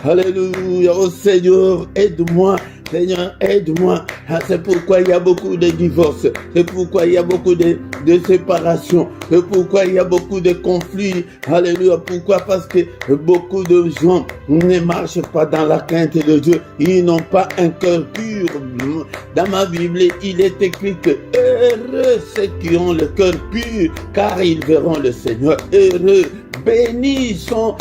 Alléluia. Oh Seigneur, aide-moi. Seigneur, aide-moi. C'est pourquoi il y a beaucoup de divorces. C'est pourquoi il y a beaucoup de séparations. C'est pourquoi il y a beaucoup de conflits. Alléluia. Pourquoi? Parce que beaucoup de gens ne marchent pas dans la crainte de Dieu. Ils n'ont pas un cœur pur. Dans ma Bible, il est écrit que heureux ceux qui ont le cœur pur, car ils verront le Seigneur. Heureux. bénis sont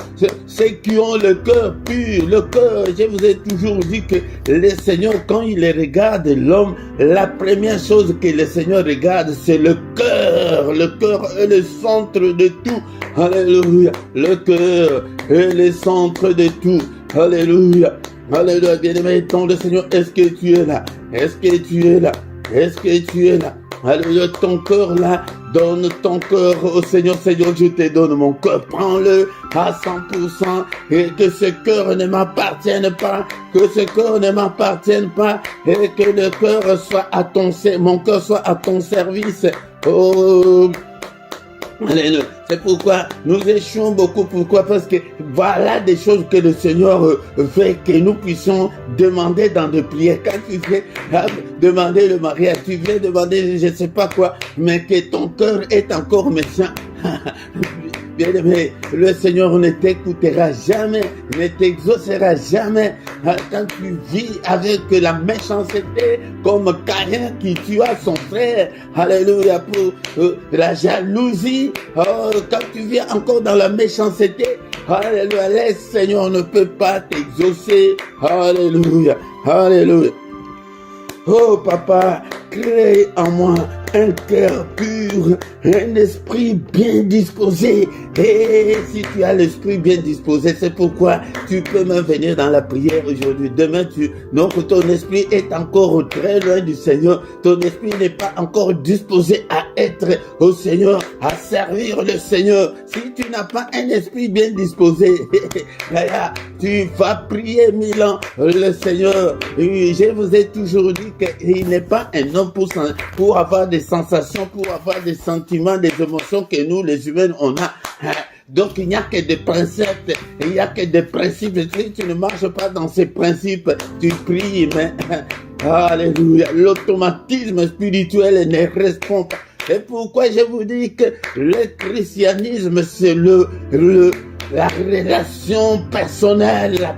ceux qui ont le cœur pur. Le cœur, je vous ai toujours dit que le Seigneur, quand il regarde l'homme, la première chose que le Seigneur regarde, c'est le cœur. Le cœur est le centre de tout. Alléluia. Le cœur est le centre de tout. Alléluia. Alléluia. Bien-aimé, ton le Seigneur, est-ce que tu es là? Est-ce que tu es là? Est-ce que tu es là? Alléluia, ton cœur là, donne ton cœur au Seigneur. Seigneur, je te donne mon cœur, prends-le à 100% et que ce cœur ne m'appartienne pas, que ce cœur ne m'appartienne pas et que le cœur soit à mon cœur soit à ton service. Oh, alléluia. C'est pourquoi nous échouons beaucoup. Pourquoi? Parce que voilà des choses que le Seigneur fait que nous puissions demander dans des prières. Quand tu fais demander le mariage, tu viens demander je ne sais pas quoi, mais que ton cœur est encore méchant. Bien-aimé, le Seigneur ne t'écoutera jamais, ne t'exaucera jamais. Quand tu vis avec la méchanceté, comme Caïn qui tua son frère, alléluia, pour la jalousie, quand tu vis encore dans la méchanceté, alléluia, le Seigneur ne peut pas t'exaucer, alléluia, alléluia. Oh papa, crée en moi un cœur pur, un esprit bien disposé. Et si tu as l'esprit bien disposé, c'est pourquoi tu peux même venir dans la prière aujourd'hui. Demain, donc ton esprit est encore très loin du Seigneur. Ton esprit n'est pas encore disposé à être au Seigneur, à servir le Seigneur. Si tu n'as pas un esprit bien disposé, tu vas prier 1000 ans le Seigneur. Et je vous ai toujours dit qu'il n'est pas un homme pour avoir des sensations, pour avoir des sentiments, des émotions que nous, les humains, on a. Donc, il n'y a que des principes, il n'y a que des principes. Si tu ne marches pas dans ces principes, tu pries, mais, alléluia, l'automatisme spirituel ne répond pas. C'est pourquoi je vous dis que le christianisme, c'est la relation personnelle, la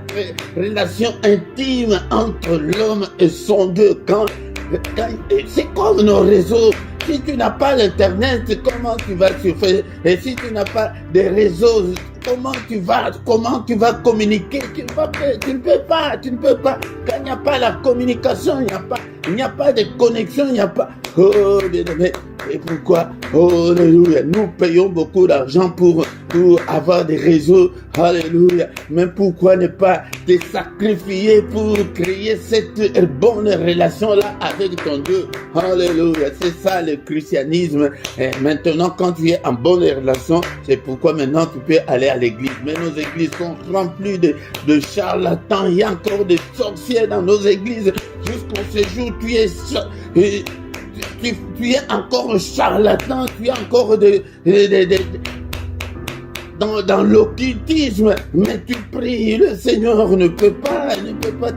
relation intime entre l'homme et son Dieu. C'est comme nos réseaux. Si tu n'as pas l'internet, comment tu vas surfer? Et si tu n'as pas de réseaux, comment tu vas communiquer? Tu ne peux pas. Quand il n'y a pas la communication, il n'y a pas de connexion, il n'y a pas. Oh, bien-aimé. Et pourquoi? Oh, alléluia. Nous payons beaucoup d'argent pour avoir des réseaux. Alléluia. Mais pourquoi ne pas te sacrifier pour créer cette bonne relation-là avec ton Dieu? Alléluia. C'est ça le christianisme. Et maintenant, quand tu es en bonne relation, c'est pourquoi maintenant tu peux aller à l'église. Mais nos églises sont remplies de charlatans. Il y a encore des sorciers dans nos églises. Jusqu'au séjour, tu es encore charlatan, tu es encore dans l'occultisme, mais tu pries, le Seigneur ne peut pas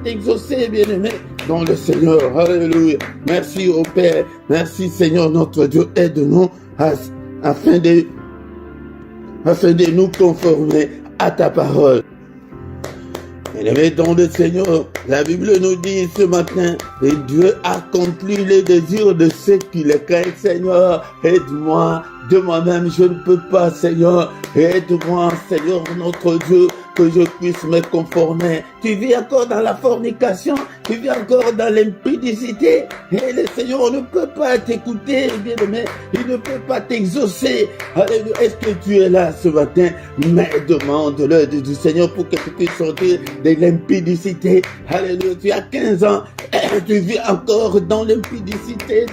t'exaucer, bien-aimé. Donc le Seigneur, alléluia. Merci au Père, merci Seigneur notre Dieu, aide-nous afin de nous conformer à ta parole. Bien-aimé dans le Seigneur, la Bible nous dit ce matin, et Dieu accomplit les désirs de ceux qui le craignent. Seigneur, aide-moi, de moi-même je ne peux pas, Seigneur, aide-moi, Seigneur notre Dieu, que je puisse me conformer. Tu vis encore dans la fornication, tu vis encore dans l'impudicité, et le Seigneur ne peut pas t'écouter, bien-aimé, il ne peut pas t'exaucer. Alléluia. Est-ce que tu es là ce matin? Mais demande l'aide du Seigneur pour que tu puisses sortir de l'impudicité. Alléluia. Tu as 15 ans, tu vis encore dans l'impudicité,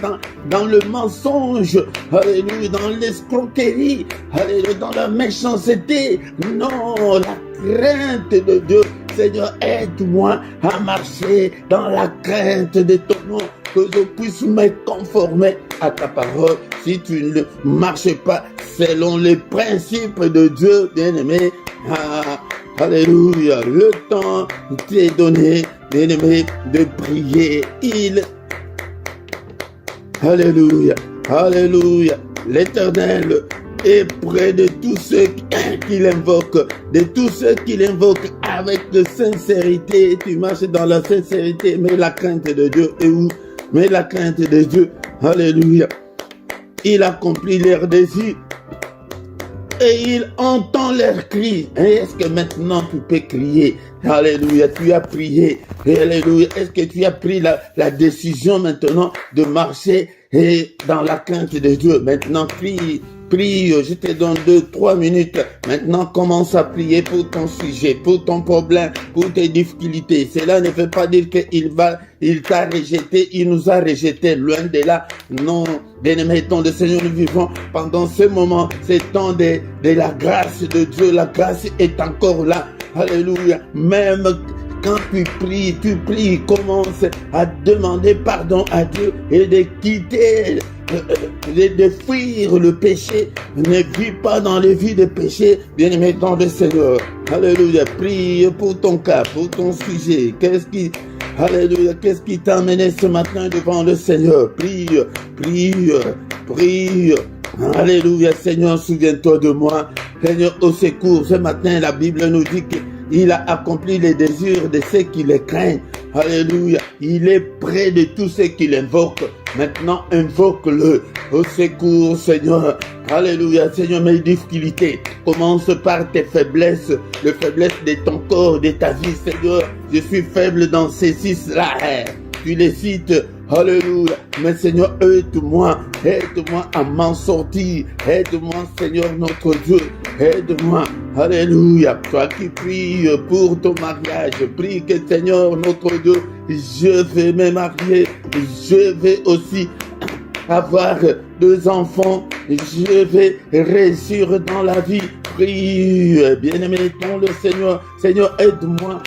dans le mensonge, alléluia, dans l'escroquerie, alléluia, dans la méchanceté. Non, la crainte de Dieu. Seigneur, aide-moi à marcher dans la crainte de ton nom, que je puisse me conformer à ta parole. Si tu ne marches pas selon les principes de Dieu, bien-aimé, alléluia, le temps t'est donné, bien-aimé, de prier. Alléluia, alléluia, l'Éternel est près de tous ceux qui l'invoquent, de tous ceux qui l'invoquent avec de sincérité. Tu marches dans la sincérité, mais la crainte de Dieu est où? Mais la crainte de Dieu, alléluia, il accomplit leurs désirs. et il entend leurs cris. Et est-ce que maintenant tu peux crier? Alléluia, tu as prié. Alléluia, est-ce que tu as pris la décision maintenant de marcher et dans la crainte de Dieu? Maintenant, prie. Prie, je te donne 2-3 minutes. Maintenant, commence à prier pour ton sujet, pour ton problème, pour tes difficultés. Cela ne veut pas dire il t'a rejeté, il nous a rejeté, loin de là. Non, bien-aimé, ton le Seigneur, nous vivons pendant ce moment, ce temps de la grâce de Dieu. La grâce est encore là. Alléluia. Même quand tu pries, commence à demander pardon à Dieu et de quitter, de fuir le péché. Ne vis pas dans les vies de péché, bien-aimé dans le Seigneur. Alléluia. Prie pour ton cas, pour ton sujet. Alléluia, qu'est-ce qui t'a amené ce matin devant le Seigneur? Prie. Alléluia, Seigneur, souviens-toi de moi. Seigneur, au secours. Ce matin, la Bible nous dit qu'il a accompli les désirs de ceux qui le craignent. Alléluia. Il est près de tous ceux qui l'invoquent. Maintenant, invoque-le. Au secours, Seigneur. Alléluia. Seigneur, mes difficultés. Commence par tes faiblesses. Les faiblesses de ton corps, de ta vie, Seigneur. Je suis faible dans ces 6-là. Tu les cites. Alléluia. Mais Seigneur, aide-moi à m'en sortir. Aide-moi, Seigneur, notre Dieu. Aide-moi. Alléluia. Toi qui pries pour ton mariage, prie que Seigneur, notre Dieu, je vais me marier. Je vais aussi avoir 2 enfants. Je vais réussir dans la vie. Prie, bien-aimé, ton le Seigneur. Seigneur, aide-moi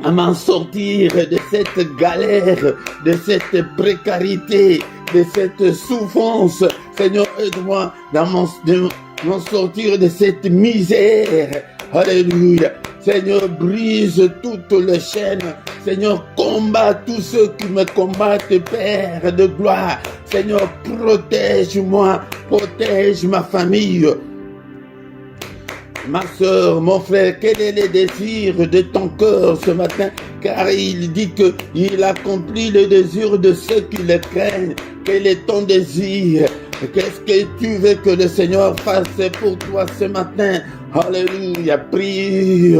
à m'en sortir de cette galère, de cette précarité, de cette souffrance. Seigneur, aide-moi à m'en sortir de cette misère. Alléluia. Seigneur, brise toutes les chaînes. Seigneur, combat tous ceux qui me combattent, Père de gloire. Seigneur, protège-moi, protège ma famille. Ma soeur, mon frère, quel est le désir de ton cœur ce matin? Car il dit qu'il accomplit le désir de ceux qui le craignent. Quel est ton désir? Qu'est-ce que tu veux que le Seigneur fasse pour toi ce matin? Alléluia, prie.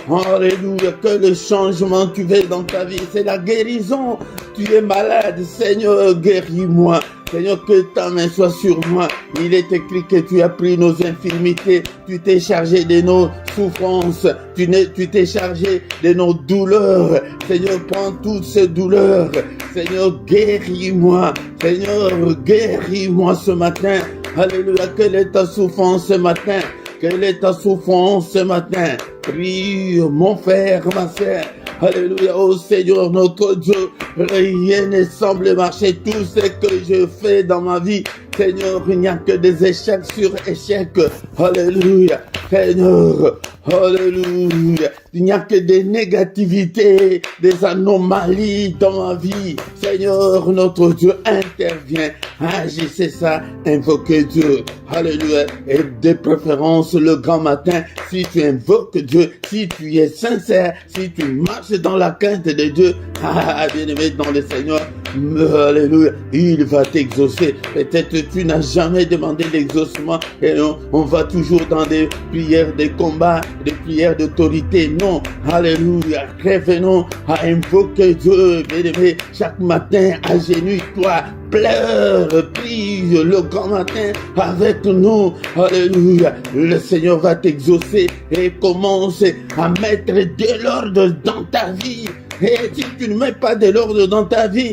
Alléluia, que le changement tu veux dans ta vie, c'est la guérison. Tu es malade, Seigneur, guéris-moi. Seigneur, que ta main soit sur moi. Il est écrit que tu as pris nos infirmités. Tu t'es chargé de nos souffrances. Tu t'es chargé de nos douleurs. Seigneur, prends toutes ces douleurs. Seigneur, guéris-moi. Seigneur, guéris-moi ce matin. Alléluia, quelle est ta souffrance ce matin? Quelle est ta souffrance ce matin? Prie, mon frère, ma sœur. Alléluia, oh Seigneur notre Dieu, rien ne semble marcher. Tout ce que je fais dans ma vie, Seigneur, il n'y a que des échecs sur échecs. Alléluia, Seigneur, alléluia. Il n'y a que des négativités, des anomalies dans ma vie. Seigneur, notre Dieu, intervient. Agissez ça, invoquez Dieu. Alléluia. Et de préférence le grand matin, si tu invoques Dieu, si tu es sincère, si tu marches dans la crainte de Dieu, bien-aimé dans le Seigneur, alléluia, il va t'exaucer. Peut-être tu n'as jamais demandé l'exaucement et on va toujours dans des prières de combat, des prières d'autorité. Non, alléluia, revenons à invoquer Dieu, bien-aimé, chaque matin, agenouille-toi, pleure, prie le grand matin avec nous. Alléluia. Le Seigneur va t'exaucer et commence à mettre de l'ordre dans ta vie. Et si tu ne mets pas de l'ordre dans ta vie,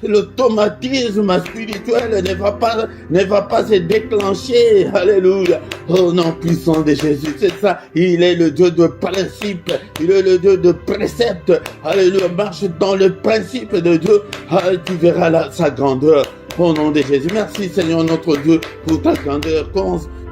l'automatisme spirituel ne va pas se déclencher. Alléluia. Oh nom puissant de Jésus, c'est ça. Il est le Dieu de principe. Il est le Dieu de précepte. Alléluia. Marche dans le principe de Dieu. Tu verras sa grandeur. Au nom de Jésus. Merci Seigneur notre Dieu pour ta grandeur.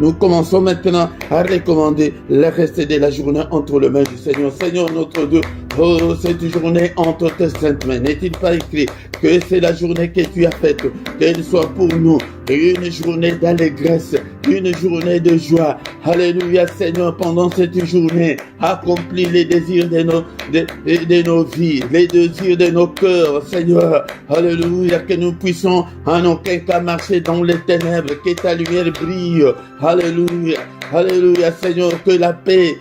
Nous commençons maintenant à recommander le reste de la journée entre les mains du Seigneur. Seigneur notre Dieu, oh, cette journée entre tes saintes mains. N'est-il pas écrit que c'est la journée que tu as faite, qu'elle soit pour nous une journée d'allégresse, une journée de joie. Alléluia, Seigneur, pendant cette journée, accomplis les désirs de nos vies, les désirs de nos cœurs, Seigneur. Alléluia, que nous puissions en aucun cas marcher dans les ténèbres, que ta lumière brille. Alléluia, alléluia, Seigneur, que la paix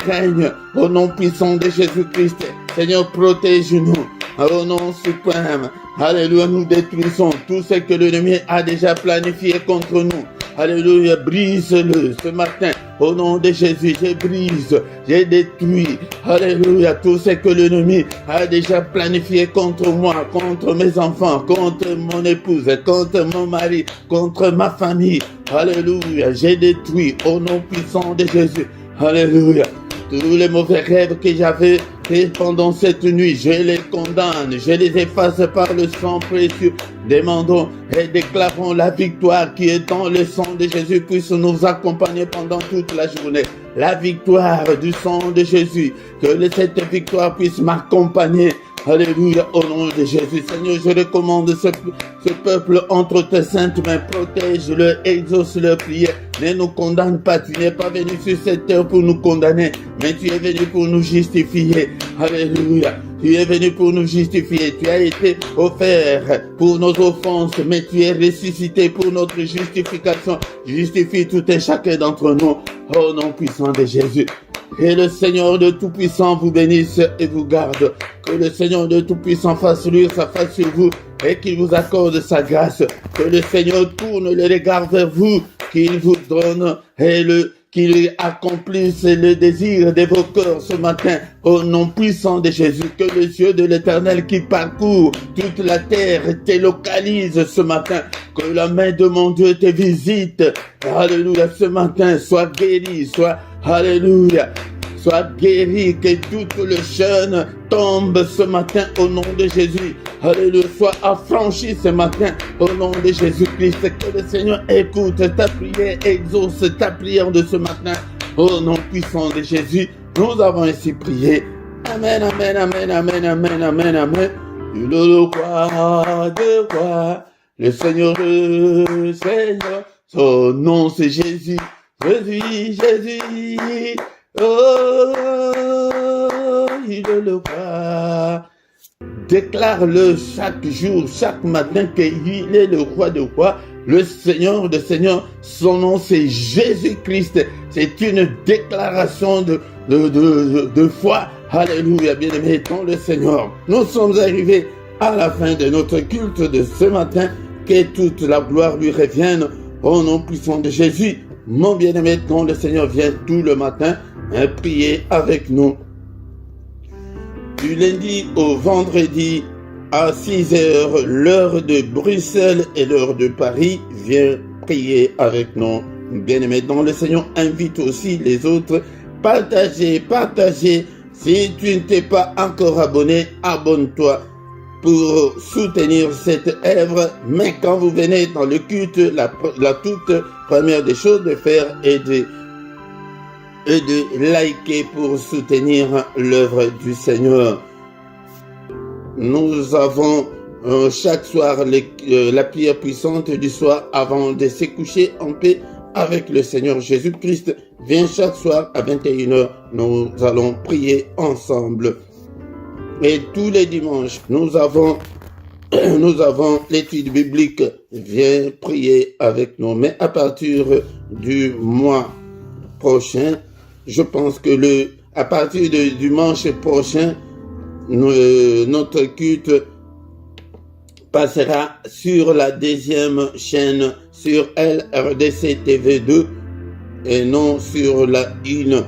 règne au nom puissant de Jésus-Christ. Seigneur, protège-nous au nom suprême. Alléluia, nous détruisons tout ce que l'ennemi a déjà planifié contre nous. Alléluia, brise-le ce matin. Au nom de Jésus, je brise, je détruis. Alléluia, tout ce que l'ennemi a déjà planifié contre moi, contre mes enfants, contre mon épouse, contre mon mari, contre ma famille. Alléluia, j'ai détruit au nom puissant de Jésus. Alléluia. Tous les mauvais rêves que j'avais faits pendant cette nuit, je les condamne, je les efface par le sang précieux. Demandons et déclarons la victoire qui est dans le sang de Jésus puisse nous accompagner pendant toute la journée. La victoire du sang de Jésus, que cette victoire puisse m'accompagner. Alléluia, au nom de Jésus. Seigneur, je recommande ce peuple entre tes saintes mains. Protège-le, exauce leur prière. Ne nous condamne pas. Tu n'es pas venu sur cette terre pour nous condamner, mais tu es venu pour nous justifier. Alléluia. Tu es venu pour nous justifier. Tu as été offert pour nos offenses, mais tu es ressuscité pour notre justification. Justifie tout et chacun d'entre nous. Au nom puissant de Jésus. Que le Seigneur de Tout-Puissant vous bénisse et vous garde. Que le Seigneur de Tout-Puissant fasse luire sa face sur vous et qu'il vous accorde sa grâce. Que le Seigneur tourne le regard vers vous, qu'il vous donne et qu'il accomplisse le désir de vos cœurs ce matin. Au nom puissant de Jésus, que les yeux de l'Éternel qui parcourt toute la terre te localise ce matin. Que la main de mon Dieu te visite. Alléluia, ce matin, sois guéri, alléluia, sois guéri, que toute le jeûne tombe ce matin au nom de Jésus. Alléluia, sois affranchi ce matin au nom de Jésus-Christ. Que le Seigneur écoute ta prière, exauce ta prière de ce matin au nom puissant de Jésus. Nous avons ainsi prié. Amen, amen, amen, amen, amen, amen, amen. Le roi de rois, le Seigneur de Seigneur, son nom c'est Jésus. Jésus, Jésus, oh, il est le roi. Déclare-le chaque jour, chaque matin qu'il est le roi de rois, le Seigneur de seigneurs. Son nom c'est Jésus-Christ. C'est une déclaration de foi. Alléluia, bien-aimé dans le Seigneur. Nous sommes arrivés à la fin de notre culte de ce matin. Que toute la gloire lui revienne au nom puissant de Jésus. Mon bien-aimé dans le Seigneur, vient tout le matin prier avec nous. Du lundi au vendredi à 6h, l'heure de Bruxelles et l'heure de Paris, viens prier avec nous. Bien-aimé dans le Seigneur, invite aussi les autres. Partagez. Si tu ne t'es pas encore abonné, abonne-toi pour soutenir cette œuvre. Mais quand vous venez dans le culte, la toute première des choses de faire est de liker pour soutenir l'œuvre du Seigneur. Nous avons chaque soir la prière puissante du soir avant de se coucher en paix avec le Seigneur Jésus-Christ. Viens chaque soir à 21h, nous allons prier ensemble. Et tous les dimanches, nous avons l'étude biblique. Viens prier avec nous. Mais à partir du mois prochain, je pense que à partir du dimanche prochain, notre culte passera sur la deuxième chaîne, sur LRDC TV2 et non sur la 1.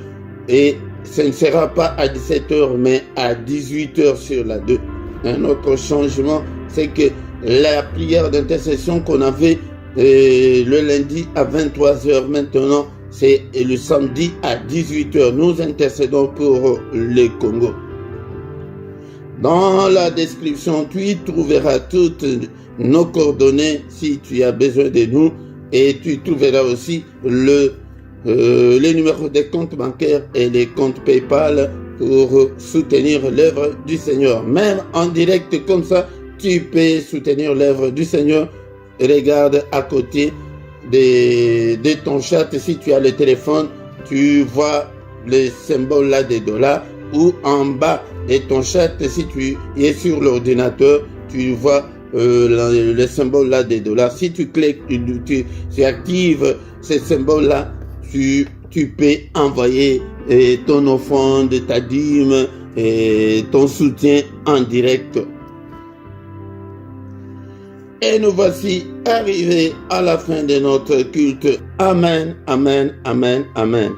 Et ce ne sera pas à 17h mais à 18h sur la 2. Un autre changement, c'est que la prière d'intercession qu'on avait le lundi à 23h, maintenant c'est le samedi à 18h. Nous intercédons pour le Congo. Dans la description, tu y trouveras toutes nos coordonnées si tu as besoin de nous, et tu trouveras aussi les numéros des comptes bancaires et les comptes PayPal pour soutenir l'œuvre du Seigneur. Même en direct comme ça, tu peux soutenir l'œuvre du Seigneur regarde à côté de ton chat, si tu as le téléphone, tu vois le symbole là des dollars, ou en bas de ton chat, si tu es sur l'ordinateur, tu vois le symbole là des dollars. Si tu cliques, tu actives ce symbole là, tu peux envoyer ton offrande, ta dîme et ton soutien en direct. Et nous voici arrivés à la fin de notre culte. Amen, amen, amen, amen.